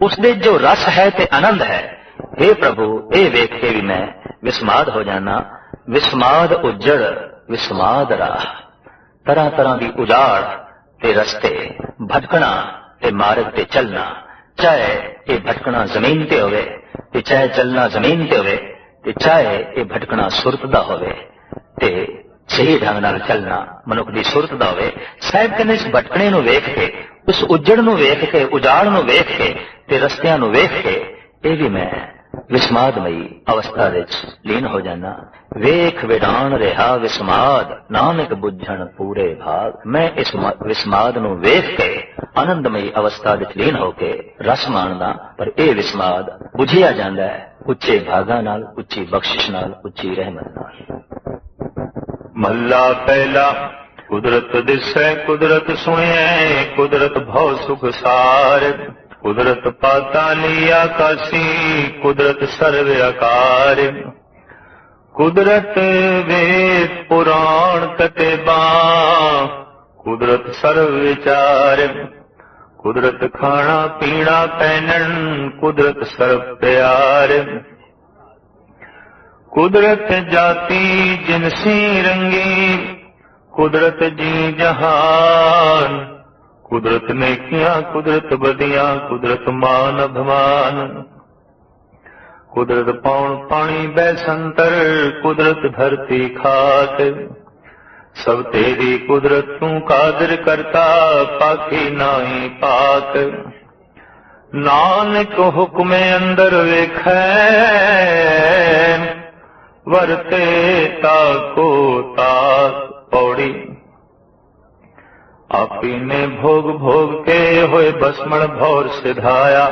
उसदे जो रस है ते आनंद है, हे प्रभु ये वेख के भी मैं विस्माद हो जाना। विस्माद उजड़ विस्माद राह, तरह तरह की उजाड़ ते रस्ते, भटकना ते मार्ग ते चलना, चाहे ये भटकना जमीन ते होवे ते चाहे चलना जमीन ते होवे, ਤੇ ਚਾਹੇ ਇਹ ਭਟਕਣਾ ਸੁਰਤ ਦਾ ਹੋਵੇ ਤੇ ਸਹੀ ਢੰਗ ਨਾਲ ਚੱਲਣਾ ਮਨੁੱਖ ਦੀ ਸੁਰਤ ਦਾ ਹੋਵੇ। ਸਾਹਿਬ ਕਹਿੰਦੇ ਇਸ ਭਟਕਣੇ ਨੂੰ ਵੇਖ ਕੇ, ਉਸ ਉੱਜੜ ਨੂੰ ਵੇਖ ਕੇ, ਉਜਾੜ ਨੂੰ ਵੇਖ ਕੇ ਤੇ ਰਸਤਿਆਂ ਨੂੰ ਵੇਖ ਕੇ ਇਹ ਵੀ ਮੈਂ ਵਿਸਮਾਦਮਈ ਅਵਸਥਾ ਵਿੱਚ ਲੀਨ ਹੋ ਜਾਣਾ। ਵੇਖ ਵਿਡਾਣ ਰਿਹਾ ਵਿਸਮਾਦ, ਨਾਨਕ ਬੁੱਝਣ ਪੂਰੇ ਭਾਗ। ਮੈਂ ਇਸ ਵਿਸਮਾਦ ਨੂੰ ਵੇਖ ਕੇ ਆਨੰਦਮਈ ਅਵਸਥਾ ਵਿੱਚ ਲੀਨ ਹੋ ਕੇ ਰਸ ਮਾਣਦਾ, ਪਰ ਇਹ ਵਿਸਮਾਦ ਬੁਝਿਆ ਜਾਂਦਾ ਹੈ ਉੱਚੇ ਭਾਗਾਂ ਨਾਲ, ਉੱਚੀ ਬਖਸ਼ਿਸ਼ ਨਾਲ, ਉੱਚੀ ਰਹਿਮਤ ਨਾਲ। ਮਹਲਾ ਪਹਿਲਾ। ਕੁਦਰਤ ਦਿਸੈ ਕੁਦਰਤ ਸੁਣਿਐ, ਕੁਦਰਤ ਭਉ ਸੁਖ ਸਾਰ। ਕੁਦਰਤ ਪਾਤਾਲੀ ਆਕਾਸੀ, ਕੁਦਰਤ ਸਰਵ ਆਕਾਰ। ਕੁਦਰਤ ਵੇਦ ਪੁਰਾਣ ਕਤੇਬਾਂ, ਕੁਦਰਤ ਸਰਵ ਵਿਚਾਰ। ਕੁਦਰਤ ਖਾਣਾ ਪੀਣਾ ਪਹਿਨਣ, ਕੁਦਰਤ ਸਰਬ ਪਿਆਰ। ਕੁਦਰਤ ਜਾਤੀ ਜਿਨਸੀ ਰੰਗੀ, ਕੁਦਰਤ ਜੀ ਜਹਾਨ। ਕੁਦਰਤ ਨੇਕੀਆਂ ਕੁਦਰਤ ਬਦੀਆਂ, ਕੁਦਰਤ ਮਾਨ ਅਭਿਮਾਨ। ਕੁਦਰਤ ਪੌਣ ਪਾਣੀ ਬੈਸੰਤਰ, ਕੁਦਰਤ ਧਰਤੀ ਖਾਕ। ਸਭ ਤੇਰੀ ਕੁਦਰਤ ਤੂੰ ਕਾਦਰ ਕਰਤਾ, ਪਾਕੀ ਨਾਹੀ ਪਾਕ। ਨਾਨਕ ਹੁਕਮੇ ਅੰਦਰ ਵੇਖੈ, ਵਰਤੇ ਤਾਕੋ ਤਾਕ। ਪੌੜੀ। ਆਪੀ ਨੇ ਭੋਗ ਭੋਗ ਕੇ ਹੋਏ ਬਸਮਣ ਭੌਰ ਸਿਧਾਇਆ।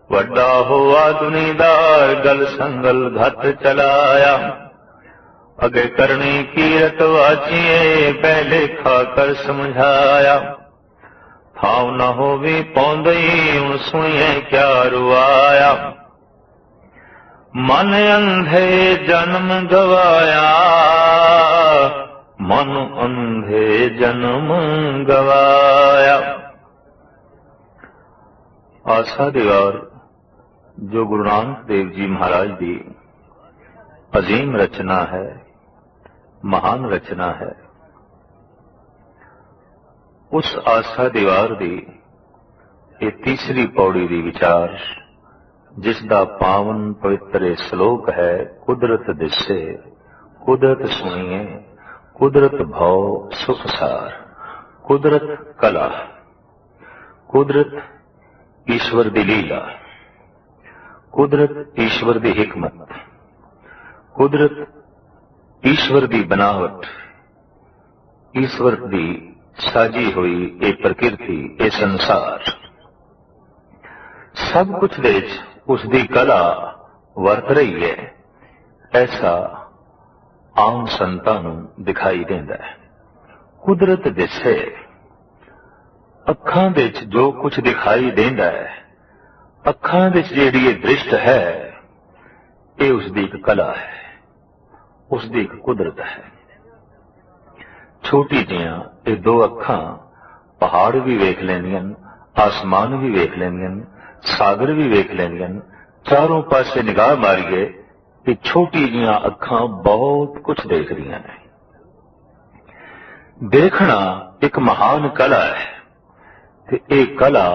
ਵੱਡਾ ਹੋਆ ਦੁਨੀਦਾਰ, ਗਲ ਸੰਗਲ ਘਤ ਚਲਾਇਆ। ਅਗੇ ਕਰਨੀ ਕੀਰਤ ਵਾਚੀਏ, ਪਹਿਲੇ ਖਾ ਕਰ ਸਮਝਾਇਆ। ਥਾਉ ਨ ਹੋਵੇ ਪੌਂਦਈ, ਹੁਣ ਸੁਣੀਏ ਕਿਆ ਰੁਆਇਆ। ਮਨ ਅੰਧੇ ਜਨਮ ਗਵਾਇਆ, ਮਨ ਅੰਧੇ ਜਨਮ ਗਵਾਇਆ। ਆਸਾ ਦੀਵਾਰ ਜੋ ਗੁਰੂ ਨਾਨਕ ਦੇਵ ਜੀ ਮਹਾਰਾਜ ਦੀ ਅਜ਼ੀਮ ਰਚਨਾ ਹੈ, ਮਹਾਨ ਰਚਨਾ ਹੈ। ਉਸ ਆਸਾ ਦੀਵਾਰ ਦੀ ਇਹ ਤੀਸਰੀ ਪੌੜੀ ਦੀ ਵਿਚਾਰ, ਜਿਸ ਦਾ ਪਾਵਨ ਪਵਿੱਤਰ ਸ਼ਲੋਕ ਹੈ, ਕੁਦਰਤ ਦਿਸੇ ਕੁਦਰਤ ਸੁਣੀਏ, ਕੁਦਰਤ ਭਉ ਸੁਖ ਸਾਰ। ਕੁਦਰਤ ਕਲਾ, ਕੁਦਰਤ ਈਸ਼ਵਰ ਦੀ ਲੀਲਾ, ਕੁਦਰਤ ਈਸ਼ਵਰ ਦੀ ਹਿਕਮਤ, ਕੁਦਰਤ ਈਸ਼ਵਰ ਦੀ ਬਨਾਵਟ, ਈਸ਼ਵਰ ਦੀ ਸਾਜੀ ਹੋਈ ਇਹ ਪ੍ਰਕਿਰਤੀ, ਇਹ ਸੰਸਾਰ, ਸਭ ਕੁਝ ਦੇ ਵਿੱਚ ਉਸ ਦੀ ਕਲਾ ਵਰਤ ਰਹੀ ਹੈ। ਐਸਾ ਆਮ ਸੰਤਾਂ ਨੂੰ ਦਿਖਾਈ ਦਿੰਦਾ ਹੈ। ਕੁਦਰਤ ਦਿਸੇ, ਅੱਖਾਂ ਵਿੱਚ ਜੋ ਕੁਝ ਦਿਖਾਈ ਦਿੰਦਾ ਹੈ, ਅੱਖਾਂ ਵਿੱਚ ਜਿਹੜੀ ਇਹ ਦ੍ਰਿਸ਼ਟ ਹੈ, ਇਹ ਉਸ ਦੀ ਇੱਕ ਕਲਾ ਹੈ, ਉਸ ਦੀ ਇੱਕ ਕੁਦਰਤ ਹੈ। ਛੋਟੀ ਜਿਹੀਆਂ ਇਹ ਦੋ ਅੱਖਾਂ ਪਹਾੜ ਵੀ ਵੇਖ ਲੈਂਦੀਆਂ, ਆਸਮਾਨ ਵੀ ਵੇਖ ਲੈਂਦੀਆਂ, ਸਾਗਰ ਵੀ ਵੇਖ ਲੈਂਦੀਆਂ। ਚਾਰੋਂ ਪਾਸੇ ਨਿਗਾਹ ਮਾਰੀਏ, ਇਹ ਛੋਟੀ ਜਿਹੀਆਂ ਅੱਖਾਂ ਬਹੁਤ ਕੁਝ ਦੇਖਦੀਆਂ ਨੇ। ਦੇਖਣਾ ਇੱਕ ਮਹਾਨ ਕਲਾ ਹੈ, ਤੇ ਇਹ ਕਲਾ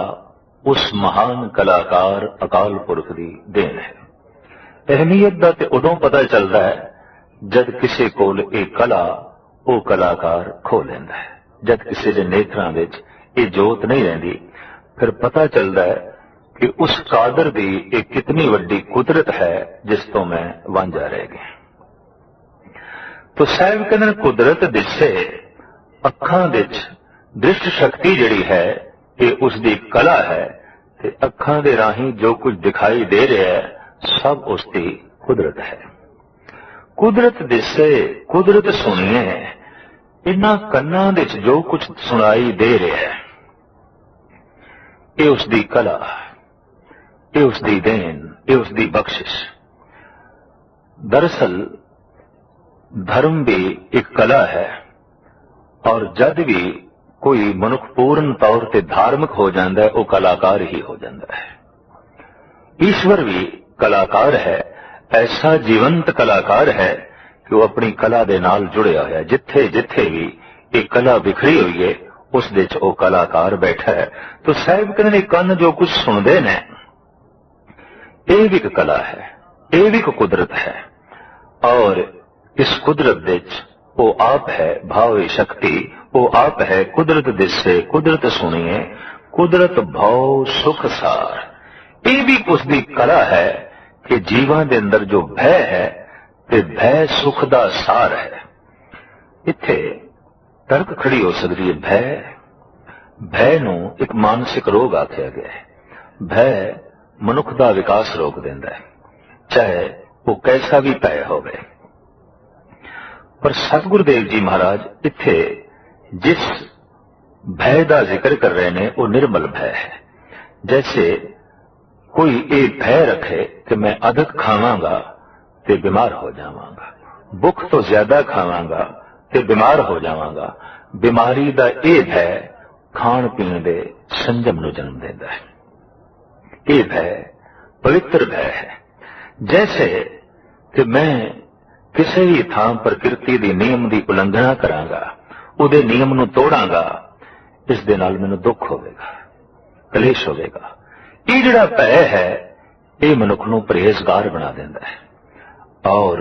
ਉਸ ਮਹਾਨ ਕਲਾਕਾਰ ਅਕਾਲ ਪੁਰਖ ਦੀ ਦੇਣ ਹੈ। ਅਹਿਮੀਅਤ ਦਾ ਤੇ ਉਦੋਂ ਪਤਾ ਚੱਲਦਾ ਹੈ ਜਦ ਕਿਸੇ ਕੋਲ ਇਹ ਕਲਾ ਉਹ ਕਲਾਕਾਰ ਖੋ ਲੈਂਦਾ ਹੈ। ਜਦ ਕਿਸੇ ਦੇ ਨੇਤਰਾਂ ਵਿੱਚ ਇਹ ਜੋਤ ਨਹੀਂ ਰਹਿੰਦੀ, ਫਿਰ ਪਤਾ ਚੱਲਦਾ ਹੈ ਕਿ ਉਸ ਕਾਦਰ ਦੀ ਇਹ ਕਿਤਨੀ ਵੱਡੀ ਕੁਦਰਤ ਹੈ, ਜਿਸ ਤੋਂ ਮੈਂ ਵਾਂਝਾ ਰਹਿ ਗਿਆ। ਤੋ ਸਾਹਿਬ ਕਹਿੰਦੇ ਕੁਦਰਤ ਦਿਸੇ, ਅੱਖਾਂ ਵਿੱਚ ਦ੍ਰਿਸ਼ਟ ਸ਼ਕਤੀ ਜਿਹੜੀ ਹੈ ਇਹ ਉਸ ਦੀ ਕਲਾ ਹੈ, ਤੇ ਅੱਖਾਂ ਦੇ ਰਾਹੀਂ ਜੋ ਕੁਝ ਦਿਖਾਈ ਦੇ ਰਿਹਾ ਹੈ ਸਭ ਉਸ ਦੀ ਕੁਦਰਤ ਹੈ। ਕੁਦਰਤ ਦਿਸੇ, ਕੁਦਰਤ ਸੁਣੀਏ, ਇਹਨਾਂ ਕੰਨਾਂ ਵਿੱਚ ਜੋ ਕੁਝ ਸੁਣਾਈ ਦੇ ਰਿਹਾ ਹੈ ਇਹ ਉਸ ਦੀ ਕਲਾ, ਇਹ ਉਸ ਦੀ ਦੇਣ, ਇਹ ਉਸ ਦੀ ਬਖਸ਼ਿਸ਼। ਦਰਅਸਲ ਧਰਮ ਵੀ ਇੱਕ ਕਲਾ ਹੈ, ਔਰ ਜਦ ਵੀ ਕੋਈ ਮਨੁੱਖ ਪੂਰਨ ਤੌਰ ਤੇ ਧਾਰਮਿਕ ਹੋ ਜਾਂਦਾ ਹੈ, ਉਹ ਕਲਾਕਾਰ ਹੀ ਹੋ ਜਾਂਦਾ ਹੈ। ਈਸ਼ਵਰ ਵੀ ਕਲਾਕਾਰ ਹੈ, ਐਸਾ ਜੀਵੰਤ ਕਲਾਕਾਰ ਹੈ ਕਿ ਉਹ ਆਪਣੀ ਕਲਾ ਦੇ ਨਾਲ ਜੁੜਿਆ ਹੋਇਆ। ਜਿੱਥੇ ਜਿੱਥੇ ਵੀ ਇਹ ਕਲਾ ਵਿਖਰੀ ਹੋਈ ਹੈ, ਉਸ ਦੇ ਚ ਉਹ ਕਲਾਕਾਰ ਬੈਠਾ ਹੈ। ਤਾਂ ਸਾਹਿਬ ਕਹਿੰਦੇ ਨੇ ਕੰਨ ਜੋ ਕੁਝ ਸੁਣਦੇ ਨੇ, ਇਹ ਵੀ ਇੱਕ ਕਲਾ ਹੈ, ਇਹ ਵੀ ਇੱਕ ਕੁਦਰਤ ਹੈ ਔਰ ਇਸ ਕੁਦਰਤ ਵਿੱਚ ਉਹ ਆਪ ਹੈ ਭਾਵੇ ਸ਼ਕਤੀ, ਉਹ ਆਪ ਹੈ ਕੁਦਰਤ ਦਿਸੇ ਕੁਦਰਤ ਸੁਣੀਏ ਕੁਦਰਤ ਭਾਉ ਸੁਖ ਸਾਰ। ਇਹ ਵੀ ਉਸ ਦੀ ਕਲਾ ਹੈ ਕਿ ਜੀਵਾਂ ਦੇ ਅੰਦਰ ਜੋ ਭੈ ਹੈ ਤੇ ਭੈ ਸੁਖ ਦਾ ਸਾਰ ਹੈ। ਇੱਥੇ ਤਰਕ ਖੜੀ ਹੋ ਸਕਦੀ ਹੈ ਭੈ ਨੂੰ ਇੱਕ ਮਾਨਸਿਕ ਰੋਗ ਆਖਿਆ ਗਿਆ ਹੈ। ਭੈ ਮਨੁੱਖ ਦਾ ਵਿਕਾਸ ਰੋਕ ਦਿੰਦਾ ਹੈ, ਚਾਹੇ ਉਹ ਕੈਸਾ ਵੀ ਭੈ ਹੋਵੇ। ਪਰ ਸਤਿਗੁਰੂ ਦੇਵ ਜੀ ਮਹਾਰਾਜ ਇੱਥੇ ਜਿਸ ਭੈ ਦਾ ਜ਼ਿਕਰ ਕਰ ਰਹੇ ਨੇ ਉਹ ਨਿਰਮਲ ਭੈ ਹੈ। ਜੈਸੇ ਕੋਈ ਇਹ ਭੈ ਰੱਖੇ ਕਿ ਮੈਂ ਅਧਿਕ ਖਾਵਾਂਗਾ ਤੇ ਬਿਮਾਰ ਹੋ ਜਾਵਾਂਗਾ, ਭੁੱਖ ਤੋਂ ਜ਼ਿਆਦਾ ਖਾਵਾਂਗਾ ਤੇ ਬਿਮਾਰ ਹੋ ਜਾਵਾਂਗਾ। ਬਿਮਾਰੀ ਦਾ ਇਹ ਭੈ ਖਾਣ ਪੀਣ ਦੇ ਸੰਜਮ ਨੂੰ ਜਨਮ ਦਿੰਦਾ ਹੈ। ਇਹ ਭੈ ਪਵਿੱਤਰ ਭੈ ਹੈ। ਜੈਸੇ ਕਿ ਮੈਂ ਕਿਸੇ ਵੀ ਥਾਂ ਪ੍ਰਕਿਰਤੀ ਦੇ ਨਿਯਮ ਦੀ ਉਲੰਘਣਾ ਕਰਾਂਗਾ, ਉਹਦੇ ਨਿਯਮ ਨੂੰ ਤੋੜਾਂਗਾ, ਇਸ ਦੇ ਨਾਲ ਮੈਨੂੰ ਦੁੱਖ ਹੋਵੇਗਾ, ਕਲੇਸ਼ ਹੋਵੇਗਾ। ਇਹ ਜਿਹੜਾ ਭੈ ਹੈ ਇਹ ਮਨੁੱਖ ਨੂੰ ਪਰਹੇਜ਼ਗਾਰ ਬਣਾ ਦਿੰਦਾ ਹੈ ਔਰ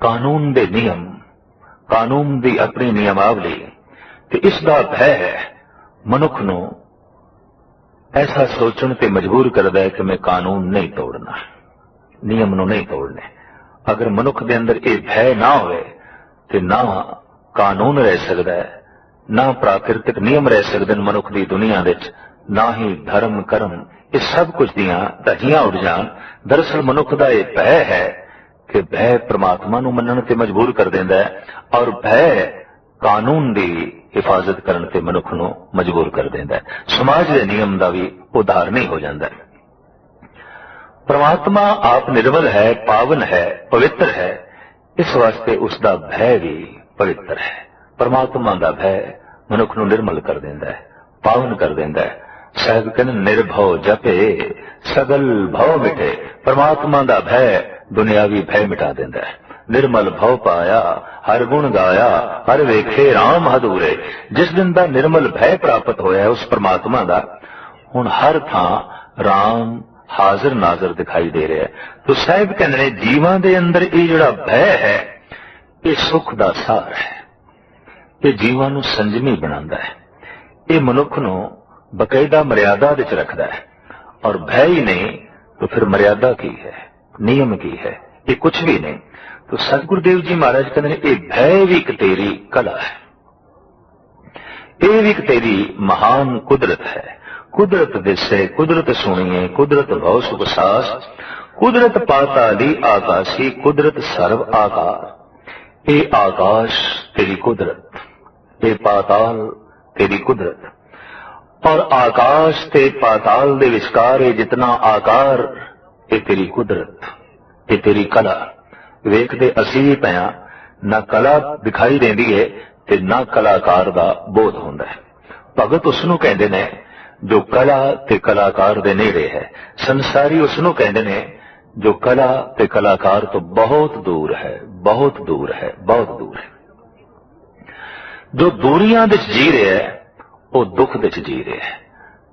ਕਾਨੂੰਨ ਦੇ ਨਿਯਮ, ਕਾਨੂੰਨ ਦੀ ਆਪਣੀ ਨਿਯਮਾਵਲੀ ਤੇ ਇਸ ਦਾ ਭੈ ਹੈ ਮਨੁੱਖ ਨੂੰ ਐਸਾ ਸੋਚਣ ਤੇ ਮਜਬੂਰ ਕਰਦਾ ਹੈ ਕਿ ਮੈਂ ਕਾਨੂੰਨ ਨਹੀਂ ਤੋੜਨਾ, ਨਿਯਮ ਨੂੰ ਨਹੀਂ ਤੋੜਨੇ। ਅਗਰ ਮਨੁੱਖ ਦੇ ਅੰਦਰ ਇਹ ਭੈ ਨਾ ਹੋਵੇ ਤੇ ਨਾ ਕਾਨੂੰਨ ਰਹਿ ਸਕਦਾ ਹੈ, ਨਾ ਪ੍ਰਾਕਿਰਤਿਕ ਨਿਯਮ ਰਹਿ ਸਕਦੇ ਨੇ ਮਨੁੱਖ ਦੀ ਦੁਨੀਆ ਵਿੱਚ, ਨਾ ਹੀ ਧਰਮ ਕਰਮ, ਇਹ ਸਭ ਕੁਝ ਦੀਆਂ ਧੱਜੀਆਂ ਉੱਡ ਜਾਣ। ਦਰਅਸਲ ਮਨੁੱਖ ਦਾ ਇਹ ਭੈ ਹੈ ਕਿ ਭੈ ਪ੍ਰਮਾਤਮਾ ਨੂੰ ਮੰਨਣ ਤੇ ਮਜਬੂਰ ਕਰ ਦਿੰਦਾ ਹੈ ਔਰ ਭੈ ਕਾਨੂੰਨ ਦੀ ਹਿਫਾਜ਼ਤ ਕਰਨ ਤੇ ਮਨੁੱਖ ਨੂੰ ਮਜਬੂਰ ਕਰ ਦਿੰਦਾ ਹੈ। ਸਮਾਜ ਦੇ ਨਿਯਮ ਦਾ ਵੀ ਉਦਾਹਰਣ ਹੋ ਜਾਂਦਾ ਹੈ। परमात्मा आप निर्मल है, पावन है, पवित्र है, इस वास्ते उसका भय भी पवित्र है। परमात्मा का भय मनुख नूं निर्मल कर देंदा है, पावन कर देंदा है। साहिब कहते निर्भव जपे सगल भव मिटे। परमात्मा का भय दुनियावी भय मिटा देंदा है। निर्मल भव पाया हर गुण गाया हर वेखे राम हदूरे। जिस दिन का निर्मल भय प्राप्त होया है उस परमात्मा का हुण हर थां राम हाजिर नाजर दिखाई दे रहा है। तो साहिब कहते हैं जीवां दे अंदर ये जिहड़ा भय है ये सुख दा सार है, ये जीवां नूं संजमी बनांदा है, ये मनुख नूं बकायदा मर्यादा विच रखदा है। और भय ही नहीं तो फिर मर्यादा की है, नियम की है, ये कुछ भी नहीं। तो सतगुरुदेव जी महाराज कहते हैं ये भय भी एक तेरी कला है, ये भी एक तेरी महान कुदरत है। कुदरत दिसे कुदरत सुनिए कुदरत भव सुख सास। कुदरत पाताली आकाशी कुदरत सर्व आकार। ये आकाश तेरी कुदरत, ये पाताल तेरी कुदरत। और आकाश ते पाताल दे विचकार ये जितना आकार ये तेरी कुदरत, ये तेरी कला। वेखदे असी भी पया ना कला दिखाई देंदी है ते ना कलाकार दा बोध हुंदा है। भगत उसनूं कहंदे ने जो कला ते कलाकार दे नेड़े है। संसारी उसनूं कहंदे ने जो कला ते कलाकार तो बहुत दूर है, बहुत दूर है, बहुत दूर है। जो दूरियां विच जी रहा है वो दुख विच जी रहा है,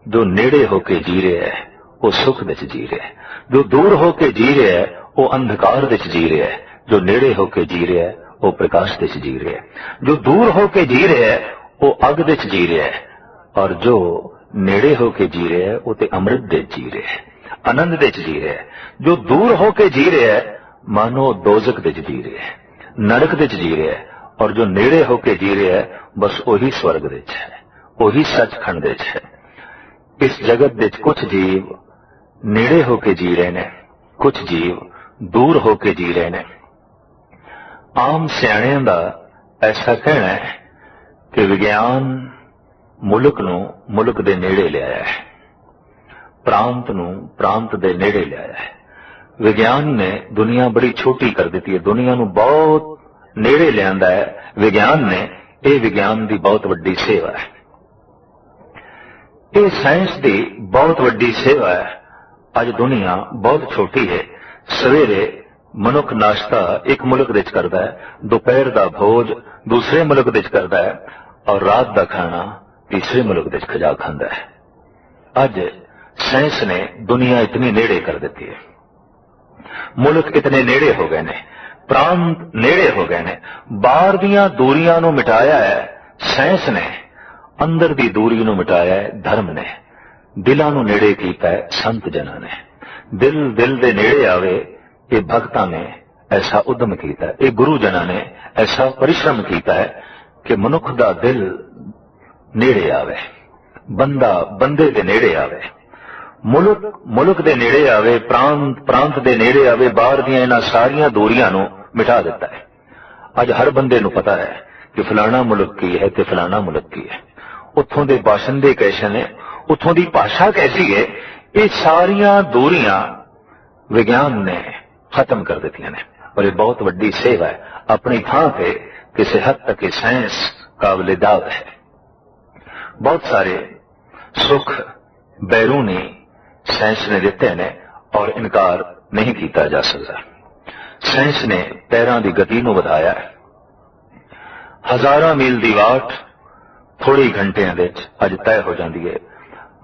जो नेड़े होके जी रहा है वो सुख विच जी रहा है, जो दूर होके जी रहा है वो अंधकार विच जी रहा है, जो नेड़े होके जी रहा है वो प्रकाश विच जी रहा है, जो दूर होके जी रहा है वो अग विच जी रहा है, और जो नेड़े होके जी रहा है वो ते अमृत दे जी रहा है, आनंद दे जी रहा है। जो दूर होके जी रहा है मानो दोजक दे जी रहा है, नरक दे जी रहा है, और जो नेड़े होके जी रहा है बस वही स्वर्ग दे है, वही सचखंड दे है। इस जगत दे कुछ जीव नेड़े होके जी रहे ने, कुछ जीव दूर होके जी रहे ने। आम सियाणियां दा ऐसा कहना है कि विज्ञान मुल्क नूं मुल्क दे नेड़े लियाया है, प्रांत नूं प्रांत दे नेड़े लियाया है। विज्ञान ने दुनिया बड़ी छोटी कर दी है, दुनिया नूं बहुत नेड़े लियांदा है विज्ञान ने। यह विज्ञान की बहुत वड्डी सेवा है, यह साइंस की बहुत वड्डी सेवा है। अज दुनिया बहुत छोटी है। सवेरे मनुख नाश्ता एक मुल्क विच करदा है, दोपहर का भोज दूसरे मुल्क विच करदा है, और रात का खाना तीसरे मुल्क विच खजा खांदा है। अज साइंस ने दुनिया इतनी नेड़े कर दी है। मुल्क इतने नेड़े हो गए ने, प्रांत नेड़े हो गए ने, बाहर दीयां दूरियां नूं मिटाया है साइंस ने, अंदर दी दूरी नूं मिटाया है धर्म ने, दिलां नूं नेड़े कीता है संत जनां ने। दिल दिल दे नेड़े आवे ये भगतां ने ऐसा उद्यम कीता है, ये गुरु जनां ने ऐसा परिश्रम कीता है कि मनुख दा दिल नेड़े आवे, बंदा बंदे दे नेड़े आवे, मुल्क मुल्क दे नेड़े आवे, प्रांत प्रांत दे नेड़े आवे, बाहर दीयां इन्हां सारियां दूरियां नूं मिटा दिता है। अज हर बंदे नूं पता है कि फलाना मुल्क की है ते फलाना मुल्क की है, उत्थों दे बाशिंदे कैसे ने, उत्थों दी भाषा कैसी है, ये सारियां दूरियां विज्ञान ने खत्म कर दित्तियां ने। और ये बहुत वड्डी सेवा है, अपनी थां पे किसी हद तक साइंस काबिल दाव है। बहुत सारे सुख बैरूनी साइंस ने दिते ने और इनकार नहीं किया जा सकता। साइंस ने पैरों की गति नूं वधाया है, हजारां मील दी वाट थोड़ी घंटियां दे अज तय हो जाती है।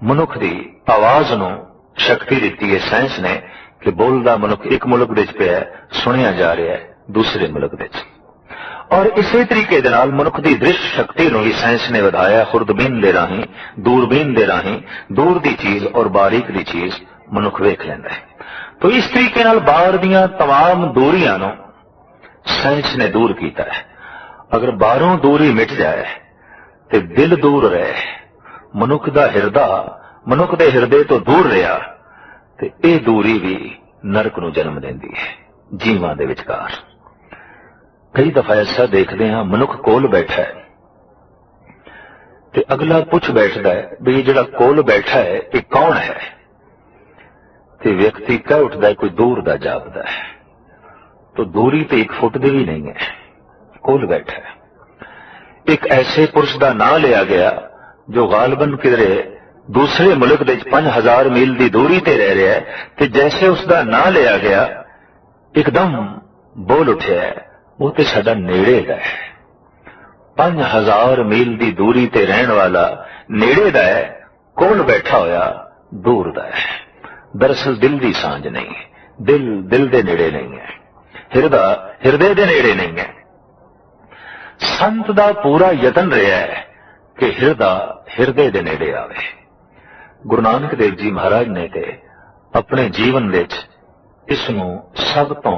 मनुख की आवाज नूं शक्ति दी है साइंस ने कि बोलदा मनुख एक मुल्क दे पिया सुनिया जा रहा है दूसरे मुल्क दे। और इसी तरीके दे नाल मनुख की दृष्टि शक्ति नूं भी साइंस ने वधाया, खुर्दबीन दे राही, दूरबीन दे राही दूर दी चीज और बारीक दी चीज मनुख वेख लैंदा है। तो इस तरीके नाल बाहर दीयां तमाम दूरियां नूं साइंस ने दूर कीता है। अगर बाहरों दूरी मिट जाए तो दिल दूर रहे, मनुख दा हिरदा मनुख दे हिरदे तो दूर रहा तो यह दूरी भी नरक नूं जन्म देंदी है जीवां दे विचकार। कई दफा ऐसा देखते हैं मनुख कोल बैठा है तो अगला पुछ बैठता है भी जिहड़ा कोल बैठा है ये कौन है, तो व्यक्ति कह उठता है कोई दूर दा जापदा है। तो दूरी तो 1 फुट दी भी नहीं है, कोल बैठा है। एक ऐसे पुरुष का नाम लिया गया जो गालबन किधरे दूसरे मुल्क दे 5000 मील की दूरी ते रह रहा है, तो जैसे उसका नाम लिया गया एकदम बोल उठा है वो तो साडा नेड़े दा है। 5000 मील की दूरी ते रहन वाला नेड़े दा है, कोल बैठा होया दूर दा है। दरअसल दिल की सांझ नहीं है, दिल दिल दे नेड़े नहीं है, हिरदा हिरदे दे नेड़े नहीं है। संत दा पूरा यतन रहा है कि हिरदा हिरदे दे नेड़े आवे। गुरु नानक देव जी महाराज ने ते अपने जीवन विच इसनूं सब तो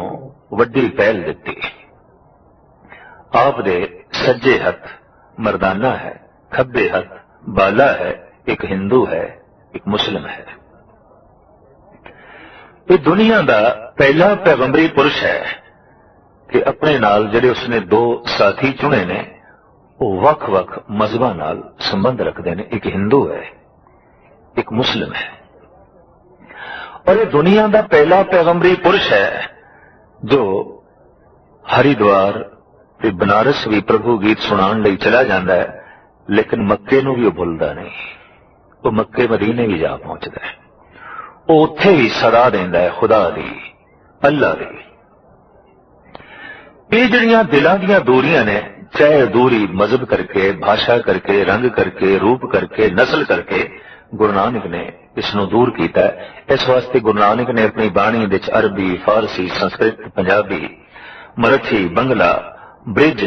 वड्डी पहल दिती। आप दे सज्जे हथ मर्दाना है, खब्बे हथ बाला है, एक हिंदू है एक मुस्लिम है। ये दुनिया का पहला पैगंबरी पुरुष है कि अपने नाल जिहड़े उसने 2 साथी चुने ने वो वख-वख मजहबां नाल संबंध रखते हैं, एक हिंदू है एक मुस्लिम है। और ये दुनिया का पहला पैगंबरी पुरुष है जो हरिद्वार ते बनारस भी प्रभु गीत सुनाउण लई चला जाता है, लेकिन मक्के नूं भी वो भुलदा नहीं, वो मक्के मदीने भी जा पहुंचता है, वो उत्थे भी सदा देंदा है खुदा दी अल्लाह दी। ये जिहड़ियां दिलां दीयां दूरियां ने, चाहे दूरी मजहब करके, भाषा करके, रंग करके, रूप करके, नस्ल करके, गुरु नानक ने इसनूं दूर कीता है। इस वास्ते गुरु नानक ने अपनी बाणी विच अरबी, फारसी, संस्कृत, पंजाबी, मराठी, बंगला, ब्रिज,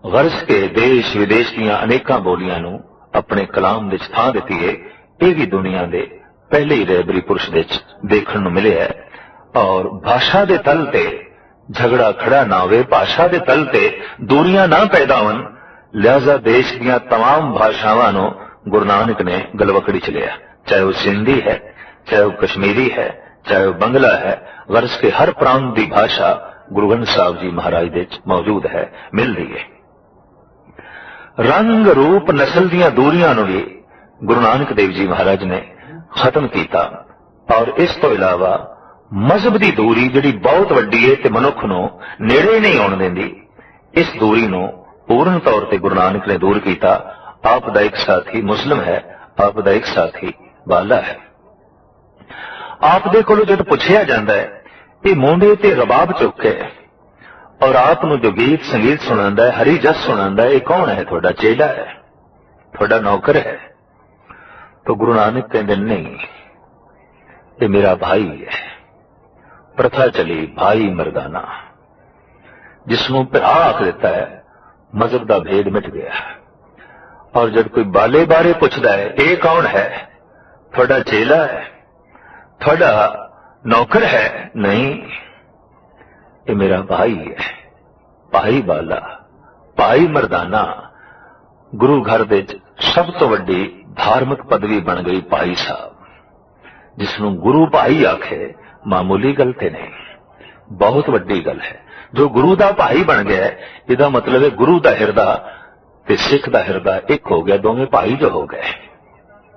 गर्ज के देश विदेश दीयां अनेकां बोलियां नूं अपने कलाम विच थां दित्ती है। ये भी दुनिया दे पहले ही रहबरी पुरुष विच देखण नूं मिलिआ है। और भाषा दे तल ते झगड़ा खड़ा ना होवे, भाषा दे तल ते दूरियां ना पैदा होण, लिहाजा देश दीयां तमाम भाषावां नूं गुरु नानक ने गलवकड़ी च लिया, चाहे वो सिंधी है, चाहे वो कश्मीरी है, चाहे वो बंगला है। गर्ज के हर प्रांत की भाषा गुरु ग्रंथ साहब जी महाराज दे मौजूद है, मिल रही है। रंग रूप नस्ल दीयां दूरियां नूं भी गुरु नानक देव जी महाराज ने खत्म किया। और इस तो इलावा मजहब की दूरी जिहड़ी बहुत वड्डी है ते मनुख नूं नेड़े नहीं आउण देंदी, इस दूरी नूं पूर्ण तौर ते गुरु नानक ने दूर किया। आप दा एक साथी मुस्लिम है, आप दा एक साथी बाला है। आप दे कोलों जद पुछया जाता है कि मोंडे ते रबाब चुके और आप नूं जो गीत संगीत सुनांदा है, हरी जस सुनांदा है, ये कौन है? तुहाडा चेला है, तुहाडा नौकर है? तो गुरु नानक कहंदे नहीं, ये मेरा भाई है, प्रथा चली भाई मर्दाना, जिसनों भरा आख दिता है, मजहब का भेद मिट गया। और जब कोई बाले बारे पूछता है, ये कौन है? थोड़ा चेला है, थोड़ा नौकर है? नहीं, ये मेरा भाई है। भाई बाला, भाई मर्दाना। गुरु घर दे सब तो वड्डी धार्मिक पदवी बन गई भाई साहब। जिसनों गुरु भाई आखे मामूली गल ते नहीं, बहुत वड्डी गल है। जो गुरु दा भाई बन गया, इहदा मतलब है गुरु दा हिरदा ते सिख दा हिरदा एक हो गया, दोवें भाई जो हो गए,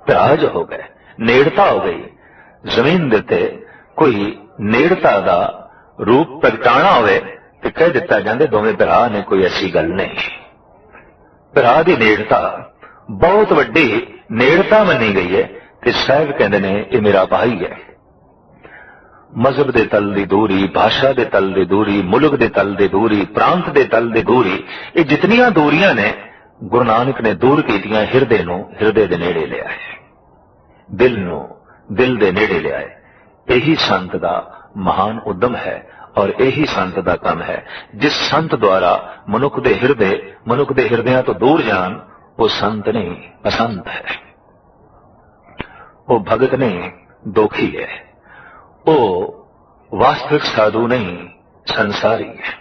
भरा जो हो गए, नेड़ता हो गई। जमीन दे ते कोई नेड़ता दा रूप प्रगटाना होवे ते कह दिता जांदे दोवें भरा ने, कोई ऐसी गल नहीं। भरा दी नेड़ता बहुत वड्डी नेड़ता मनी गई है ते साहब कहंदे ने ये मेरा भाई है। मजहब दे तल दी दूरी, भाषा दे तल दी दूरी, मुल्क दे तल दी दूरी, प्रांत दे तल दी दूरी, ये जितनियां दूरियां ने गुरु नानक ने दूर कीतियां, हिरदे नूं हिरदे दे नेड़े ले आए, दिल नूं दिल दे नेड़े ले आए। यही संत दा महान उद्यम है और यही संत दा काम है। जिस संत द्वारा मनुख दे हिरदियां तो दूर जान, वो संत नहीं असंत है, वो भगत नहीं दोखी है, वो वास्तविक साधु नहीं संसारी है।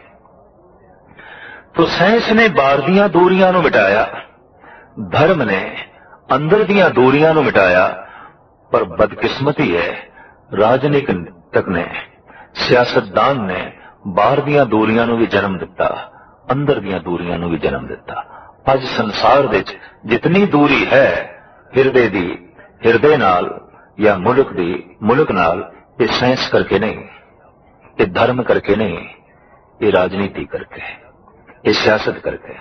तो साइंस ने बाहर दियां दूरियां नूं मिटाया, धर्म ने अंदर दियां दूरियां नूं मिटाया, पर बदकिस्मती है राजनीतिक ने, सियासतदान ने बाहर दियां दूरियां नूं भी जन्म दिता, अंदर दियां दूरियां नूं भी जन्म दिता। अज संसार दे जितनी दूरी है हिरदे दी हिरदे नाल या मुल्क दी मुल्क नाल, ये साइंस करके नहीं, ये धर्म करके नहीं, ये राजनीति करके, ये सियासत करके।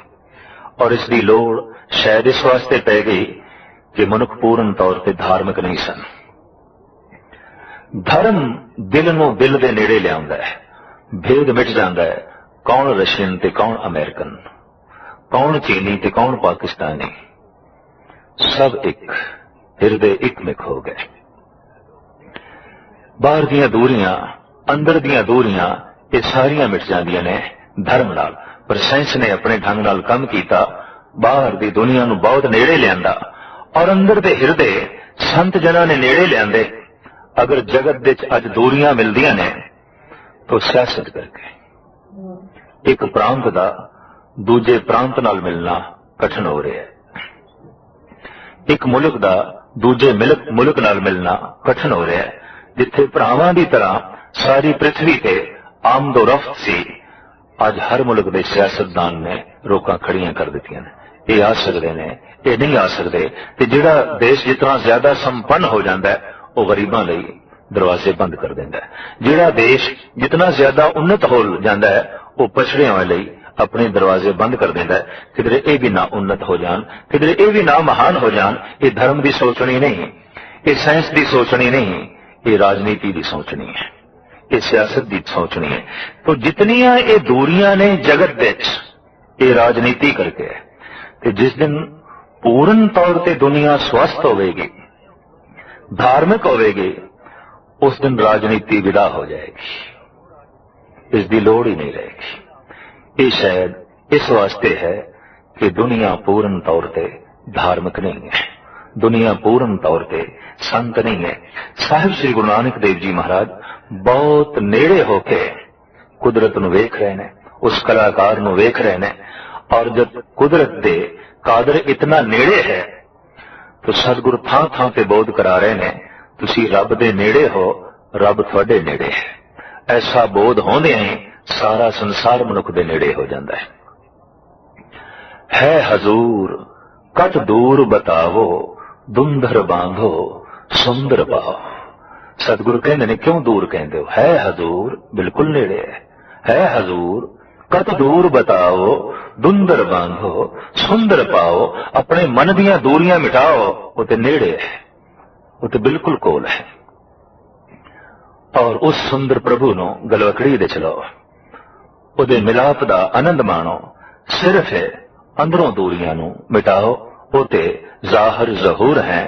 और इसकी लोड़ शायद इस वास्ते पै गई कि मनुख पूर्ण तौर पर धार्मिक नहीं सन। धर्म दिल नूं दिल दे नेड़े लियाउंदा है, भेद मिट जांदा है, कौन रशियन ते कौन अमेरिकन, कौन चीनी ते कौन पाकिस्तानी, सब एक, हिरदे एक मिक हो गए। बाहर दियां दूरियां अंदर दियां दूरियां ये सारियां मिट जांदियां ने धर्म नाल। पर साइंस ने अपने ढंग नाल काम कीता, बाहर दी दुनिया नूं बहुत नेड़े लियांदा और अंदर दे हिरदे संत जना ने नेड़े लियांदे। अगर जगत दे अज दूरियां मिलदियां ने तो सियासत करके एक प्रांत दा दूजे प्रांत नाल मिलना कठिन हो रहा है, एक मुल्क दा दूजे मुल्क नाल मिलना कठिन हो रहा है। जिथे भरावां दी तरह सारी पृथ्वी ते आमदो रफ्त सी, अज हर मुल्क दे सियासतदान ने रोकां खड़ियां कर दित्तियां ने। ये आ सकदे ने, ये नहीं आ सकदे। ते जिहड़ा देश जितना ज्यादा संपन्न हो जांदा है, वो गरीबां लई दरवाजे बंद कर दिंदा है। जिहड़ा देश जितना ज्यादा उन्नत हो जांदा है, वो पछड़ियां लई अपने दरवाजे बंद कर दिंदा है। किधरे ये भी ना उन्नत हो जान, किधरे ये भी ना महान हो जान। ये धर्म की सोचनी नहीं, ये साइंस की सोचनी नहीं, ये राजनीति की सोचनी है, ये सियासत की सोचनी है। तो जितनियां ये दूरियां ने जगत विच, ये राजनीति करके है। कि जिस दिन पूर्ण तौर पर दुनिया स्वस्थ होगी, धार्मिक होगी, उस दिन राजनीति विदा हो जाएगी, इसकी लोड़ ही नहीं रहेगी। ये शायद इस वास्ते है कि दुनिया पूर्ण तौर पर धार्मिक नहीं है, दुनिया पूर्ण तौर पर संत नहीं है। साहिब श्री गुरु नानक देव जी महाराज बहुत नेड़े होके कुदरत नूं वेख रहे हैं, उस कलाकार नूं वेख रहे हैं। और जब कुदरत दे कादर इतना नेड़े है तो सतगुरु थां थां ते बोध करा रहे हैं, तुसी रब दे नेड़े हो, रब तुहाडे नेड़े है। ऐसा बोध होंदे ही सारा संसार मनुख दे नेड़े हो जाता है हजूर कत दूर बतावो, धुंधर बांधो सुंदर पाओ। सतगुरु कहते ने क्यों दूर कहते हो? है हजूर बिल्कुल नेड़े है हजूर कत दूर बताओ, धुंधर बांधो सुंदर पाओ। अपने मन दियां दूरियां मिटाओ, वो ते नेड़े है, वो ते बिल्कुल कोल है। और उस सुंदर प्रभु नो गलवकड़ी दे चलो, उहदे मिलाप दा आनंद माणो। सिर्फ है अंदरों दूरियां नू मिटाओ, वो ते जाहिर जहूर हैं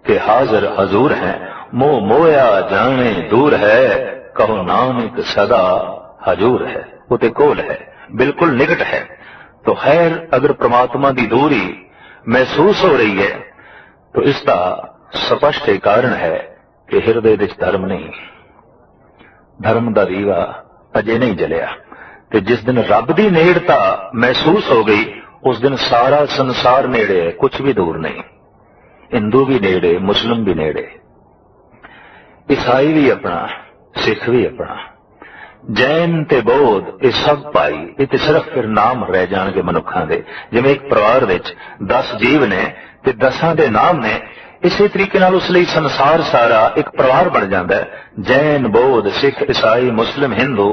कि हाजिर हजूर हैं। मोह मोया जाने दूर है, कहो नानक सदा हजूर है, वो ते कोल है, बिल्कुल निकट है। तो खैर अगर परमात्मा की दूरी महसूस हो रही है तो इसका स्पष्ट कारण है कि हिरदे विच धर्म नहीं, धर्म का दीवा अजे नहीं जलिया। ते जिस दिन रब की नेड़ता महसूस हो गई उस दिन सारा संसार नेड़े है, कुछ भी दूर नहीं। हिंदू भी नेड़े, मुस्लिम भी नेड़े, ईसाई भी अपना, सिख भी अपना, जैन ते बौद्ध ये सब पाई, ये सिर्फ फिर नाम रह जाएंगे मनुखों के। जिवें एक परिवार विच 10 जीव ने ते 10 दे नाम ने, इसी तरीके नाल उस लई संसार सारा एक परिवार बन जाता है। जैन, बौद्ध, सिख, ईसाई, मुस्लिम, हिंदू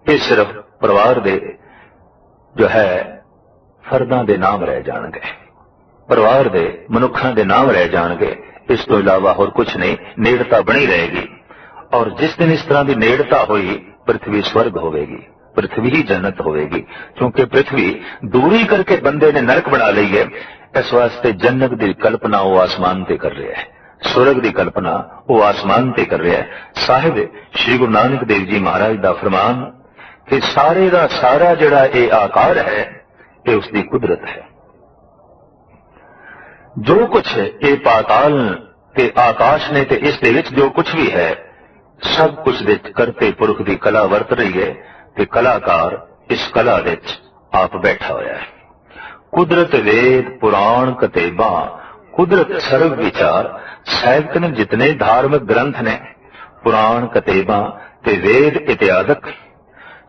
ये सिर्फ परिवार दे जो है फर्दां दे नाम रह जाएंगे, परिवार दे मनुखों दे नाम रह जाएंगे। इस तो इलावा होर कुछ नहीं, नेड़ता बनी रहेगी। और जिस दिन इस तरह की नेड़ता हुई पृथ्वी स्वर्ग होवेगी, पृथ्वी ही जन्नत होवेगी। क्योंकि पृथ्वी दूरी करके बंदे ने नरक बना ली है, इस वास्ते जन्नत की कल्पना वो आसमान ते कर रहा है, स्वर्ग की कल्पना वो आसमान ते कर रहा है। साहिब श्री गुरु नानक देव जी महाराज का फरमान कि सारे का सारा जड़ा ये आकार है ये उसकी कुदरत है। जो कुछ ये पाताल के आकाश ने ते इस दे विच जो कुछ भी है सब कुछ दे करते पुरख की कला वरत रही है कि कलाकार इस कला विच आप बैठा होया है। कुदरत वेद पुराण कतेबा, कुदरत सर्व विचार। साहित्य ने जितने धार्मिक ग्रंथ ने, पुराण कतेबा ते वेद इत्यादक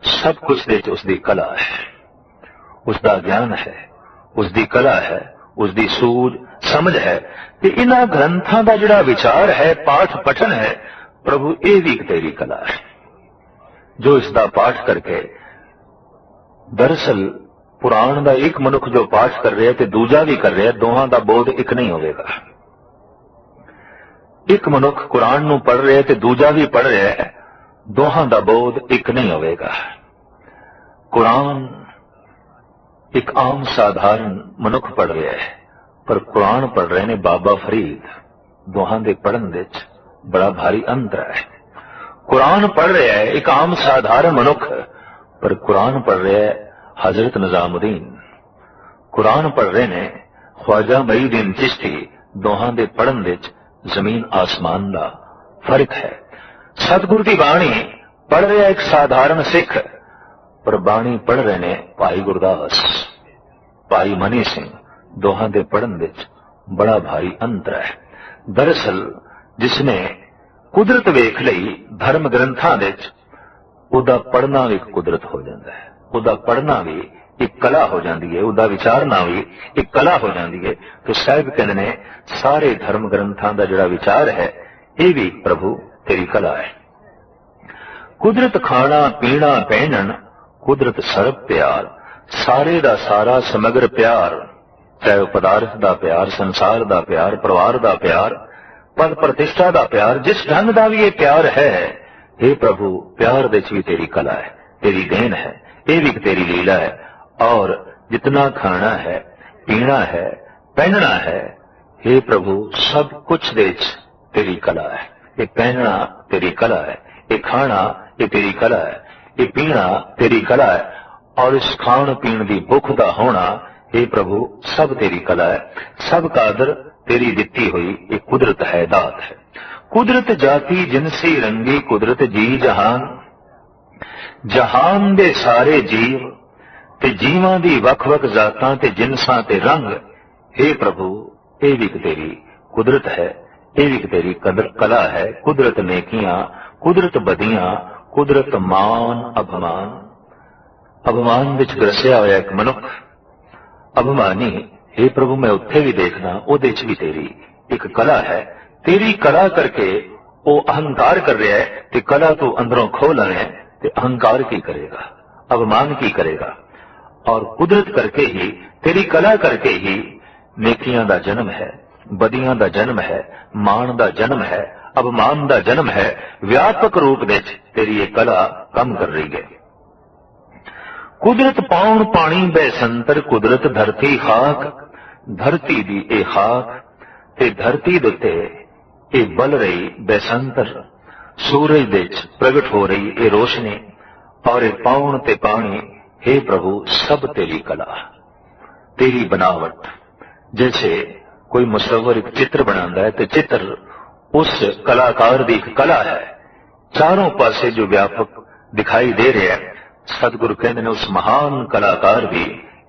सब कुछ दे उसकी कला है, उसका ज्ञान है, उसकी कला है, उसकी सूझ समझ है कि इन्हां ग्रंथां दा जिहड़ा विचार है, पाठ पठन है, प्रभु ये भी तेरी कला है। जो इसका पाठ करके दरअसल पुराण का एक मनुख जो पाठ कर रहा है तो दूजा भी कर रहा है, दोहां का बोध एक नहीं होगा। एक मनुख कुरान नूं पढ़ रहा है तो दूजा भी पढ़ रहा है, दोहां का बोध एक नहीं होगा। कुरान एक आम साधारण मनुख पढ़ रहा है, पर कुरान पढ़ रहे ने बाबा फरीद। दोहां दे पढ़न विच बड़ा भारी अंतर है। कुरान पढ़ रहा है एक आम साधारण मनुख, पर कुरान पढ़ रहा है हजरत निजामुद्दीन। कुरान पढ़ रहे ने ख्वाजा मुईनुद्दीन चिश्ती। दोहां दे पढ़न विच जमीन आसमान का फर्क है। सतगुरु की बाणी पढ़ रहा एक साधारण सिख, पर बाणी पढ़ रहे ने भाई गुरदास, भाई मनी सिंह। दोहां दे पढ़न विच बड़ा भारी अंतर है। दरअसल जिसने कुदरत वेख लई धर्म ग्रंथां विच, उहदा पढ़ना भी एक कुदरत हो जाता है, उहदा पढ़ना भी एक कला हो जाती है, उहदा विचारना भी एक कला हो जाती है। तो साहिब कहंदे ने सारे धर्म ग्रंथां दा जिहड़ा विचार है ये भी प्रभु तेरी कला है। कुदरत खाना पीना पहनन, कुदरत सर्ब प्यार। सारे दा सारा समग्र प्यार, चाहे पदार्थ का प्यार, संसार का प्यार, परिवार का प्यार, पद प्रतिष्ठा का प्यार, जिस ढंग का भी ये प्यार है, हे प्रभु प्यार दे भी तेरी कला है, तेरी देन है, ये भी तेरी लीला है। और जितना खाना है, पीना है, पहनना है, हे प्रभु सब कुछ दे तेरी कला है। ये पहनना तेरी कला है, ये खाना ये तेरी कला है, ये पीना तेरी कला है, और इस खाण पीण की भुख का होना, हे प्रभु सब तेरी कला है। सब कादर तेरी दिती हुई एक कुदरत है, दात है। कुदरत जाति जिनसी रंगी, कुदरत जी जहान। जहान दे सारे जीव ते जीवां दी वख-वख जातां ते जिनसां ते रंग, हे प्रभु ये भी तेरी कुदरत है, ये भी तेरी कला है। कुदरत नेकियां, कुदरत बदियां, कुदरत मान अभिमान। अभिमान विच ग्रसिया होया एक मनुख अभिमानी, हे प्रभु मैं उत्थे भी देखना, उहदे च भी तेरी एक कला है। तेरी कला करके वो अहंकार कर रहा है, ते कला तो अंदरों खो लवे ते अहंकार की करेगा, अभिमान की करेगा। और कुदरत करके ही, तेरी कला करके ही नेकियां दा जन्म है, बदियां दा जन्म है, मान दा जन्म है, अभिमान दा जन्म है। व्यापक रूप विच तेरी ये कला काम कर रही है। कुदरत पाउण पानी बैसंतर, कुदरत धरती खाक। धरती दी ए खाक ते धरती दे उत्ते ए बल रही बैसंतर। सूरज दे विच प्रगट हो रही ये रोशनी और ये पाउण ते पानी, हे प्रभु सब तेरी कला, तेरी बनावट। जैसे कोई मुसव्वर एक चित्र बनाता है तो चित्र उस कलाकार की एक कला है, चारों पासे जो व्यापक दिखाई दे रहा है। सतगुरु कहते हैं उस महान कलाकार भी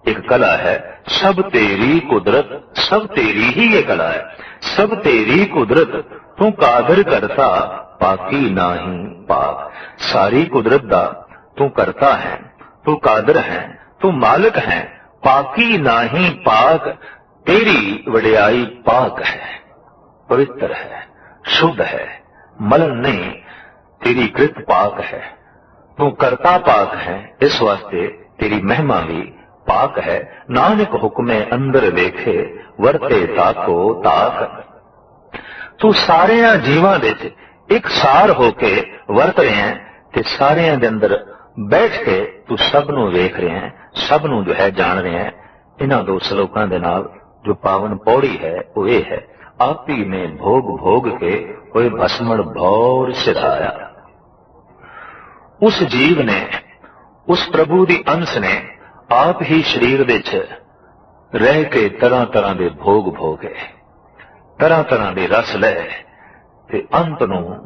एक कला है। सब तेरी कुदरत, सब तेरी ही ये कला है, सब तेरी कुदरत, तू कादर करता पाकी नाही पाक। सारी कुदरत दा तू करता है, तू कादर है, तू मालिक है, पाकी नाही पाक। तेरी वडियाई पाक है, पवित्र है, शुद्ध है, मलन नहीं। तेरी कृत पाक है, तू करता पाक है, इस वास्ते तेरी महिमा भी पाक है। नानक हुक्मे अंदर वेखे, वरते ताको ताक। तू सारिया जीवां दे एक सार होके वरत रहे हैं ते सारिया दे अंदर बैठ के तू सब नूं वेख रहे हैं, सब नूं जो है जान रहे हैं। इन्हां दो श्लोकां दे नाल जो पावन पौड़ी है वो ये है, आप ही ने भोग भोग के ओए भस्मण भौर सिधाया। उस जीव ने, उस प्रभु दी अंश ने आप ही शरीर दे च रह के तरह तरह दे भोग भोगे, तरह तरह दे रस ले ते अंत नूं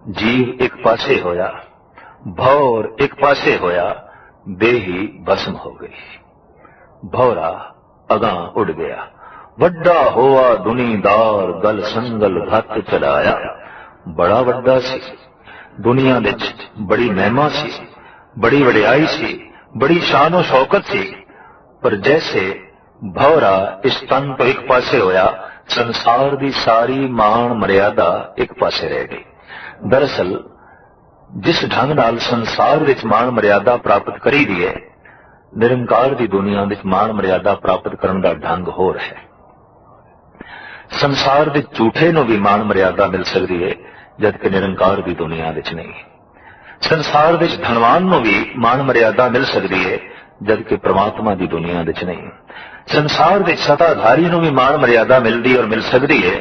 जीव एक पासे होया, भौर एक पासे होया, देही भस्म हो गई। भौरा अगां उड़ गया, वड्डा होआ दुनीदार, गल संगल घत चलाया। बड़ा वड्डा सी, दुनिया दे बड़ी महिमा सी, बड़ी वडियाई सी, बड़ी शानो शौकत सी, पर जैसे भौरा इस तन तो एक पासे होया, संसार दी सारी मान मर्यादा एक पासे रह गई। दरअसल जिस ढंग नाल संसार विच मान मर्यादा प्राप्त करी दी है, निरंकार दी दुनिया विच मान मर्यादा प्राप्त करन दा ढंग होर है। संसार दे झूठे नूं भी मान मर्यादा मिल सकती है, जबकि निरंकार दी दुनिया विच नहीं। संसार विच धनवान नूं भी मान मर्यादा मिल सकती है, जबकि परमात्मा दी दुनिया विच नहीं। संसार विच सत्ताधारी नूं भी मान मर्यादा मिलती और मिल सकती है,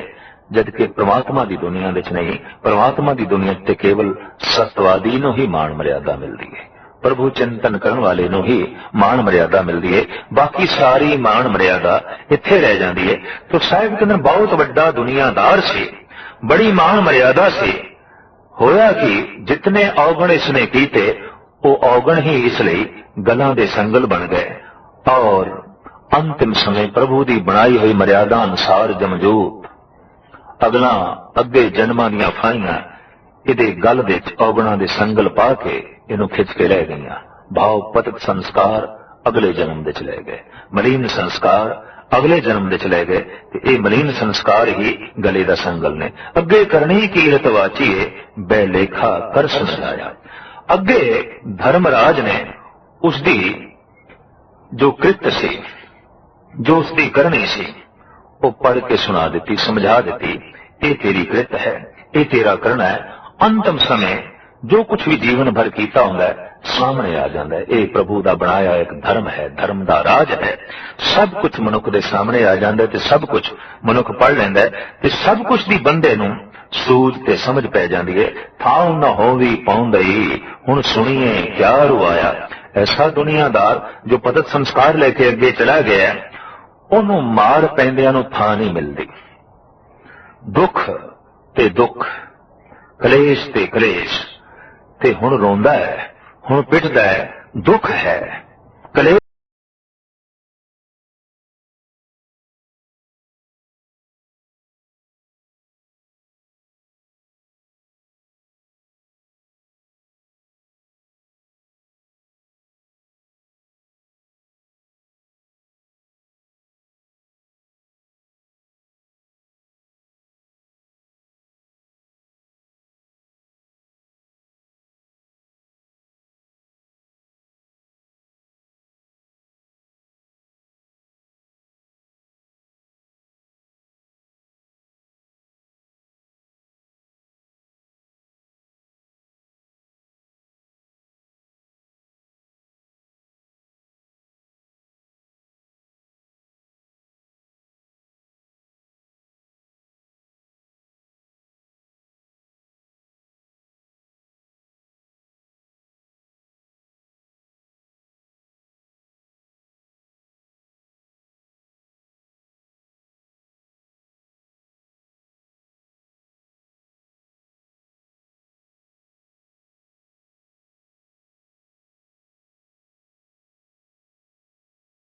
जबकि परमात्मा दी दुनिया विच नहीं। परमात्मा दी दुनिया ते केवल सतवादी नूं ही मान मर्यादा मिलती है, प्रभु चिंतन करने वाले नूं ही मान मर्यादा मिलती है, बाकी सारी मान मर्यादा इत्थे रह जाती है। तो साहिब कहते बहुत वड्डा दुनियादार से, बड़ी मान मर्यादा से। होया कि जितने औगण इसने कीते वो औगण ही इसलिए गलां दे संगल बन गए, और अंतिम समय प्रभु दी बनाई हुई मर्यादा अनुसार जमजूत अगला अगे जन्मां दीआं फाइयां इहदे गल दे औगणां दे संगल पा के इनू खिंच के रह गईयां। भाव पतित संस्कार अगले जन्म दे ले गए, मलीन संस्कार अगले जन्म दे ले गए, ते ये मलीन संस्कार ही गले दा संगल ने। अगे करनी कीरत वाचिए, बेलेखा कर सुनाया। अगे धर्मराज ने उसदी जो कृत सी, जो उसकी करनी सी, वो पढ़ के सुना देती, समझा देती। ये तेरी कृत है, ये तेरा करना है। अंतिम समय जो कुछ भी जीवन भर कीता होंदा है सामने आ जाता है। ये प्रभु का बनाया एक धर्म है, धर्म का राज है। सब कुछ मनुख के सामने आ जाता है ते सब कुछ मनुख पढ़ लैंदा है ते सब कुछ दी बंदे नूं सूझ ते समझ पै जाती है। थां न होवी पौंदई, हुण सुनिए क्या रुआया। ऐसा दुनियादार जो पतित संस्कार लेके अगे चला गया है, ਉਹਨੂੰ ਮਾਰ ਪੈਂਦਿਆਂ ਨੂੰ ਥਾਂ ਨਹੀਂ ਮਿਲਦੀ। ਦੁੱਖ ਤੇ ਦੁੱਖ, ਕਲੇਸ਼ ਤੇ ਕਲੇਸ਼, ਤੇ ਹੁਣ ਰੋਂਦਾ ਹੈ, ਹੁਣ ਪਿੱਟਦਾ ਹੈ। ਦੁੱਖ ਹੈ, ਕਲੇਸ਼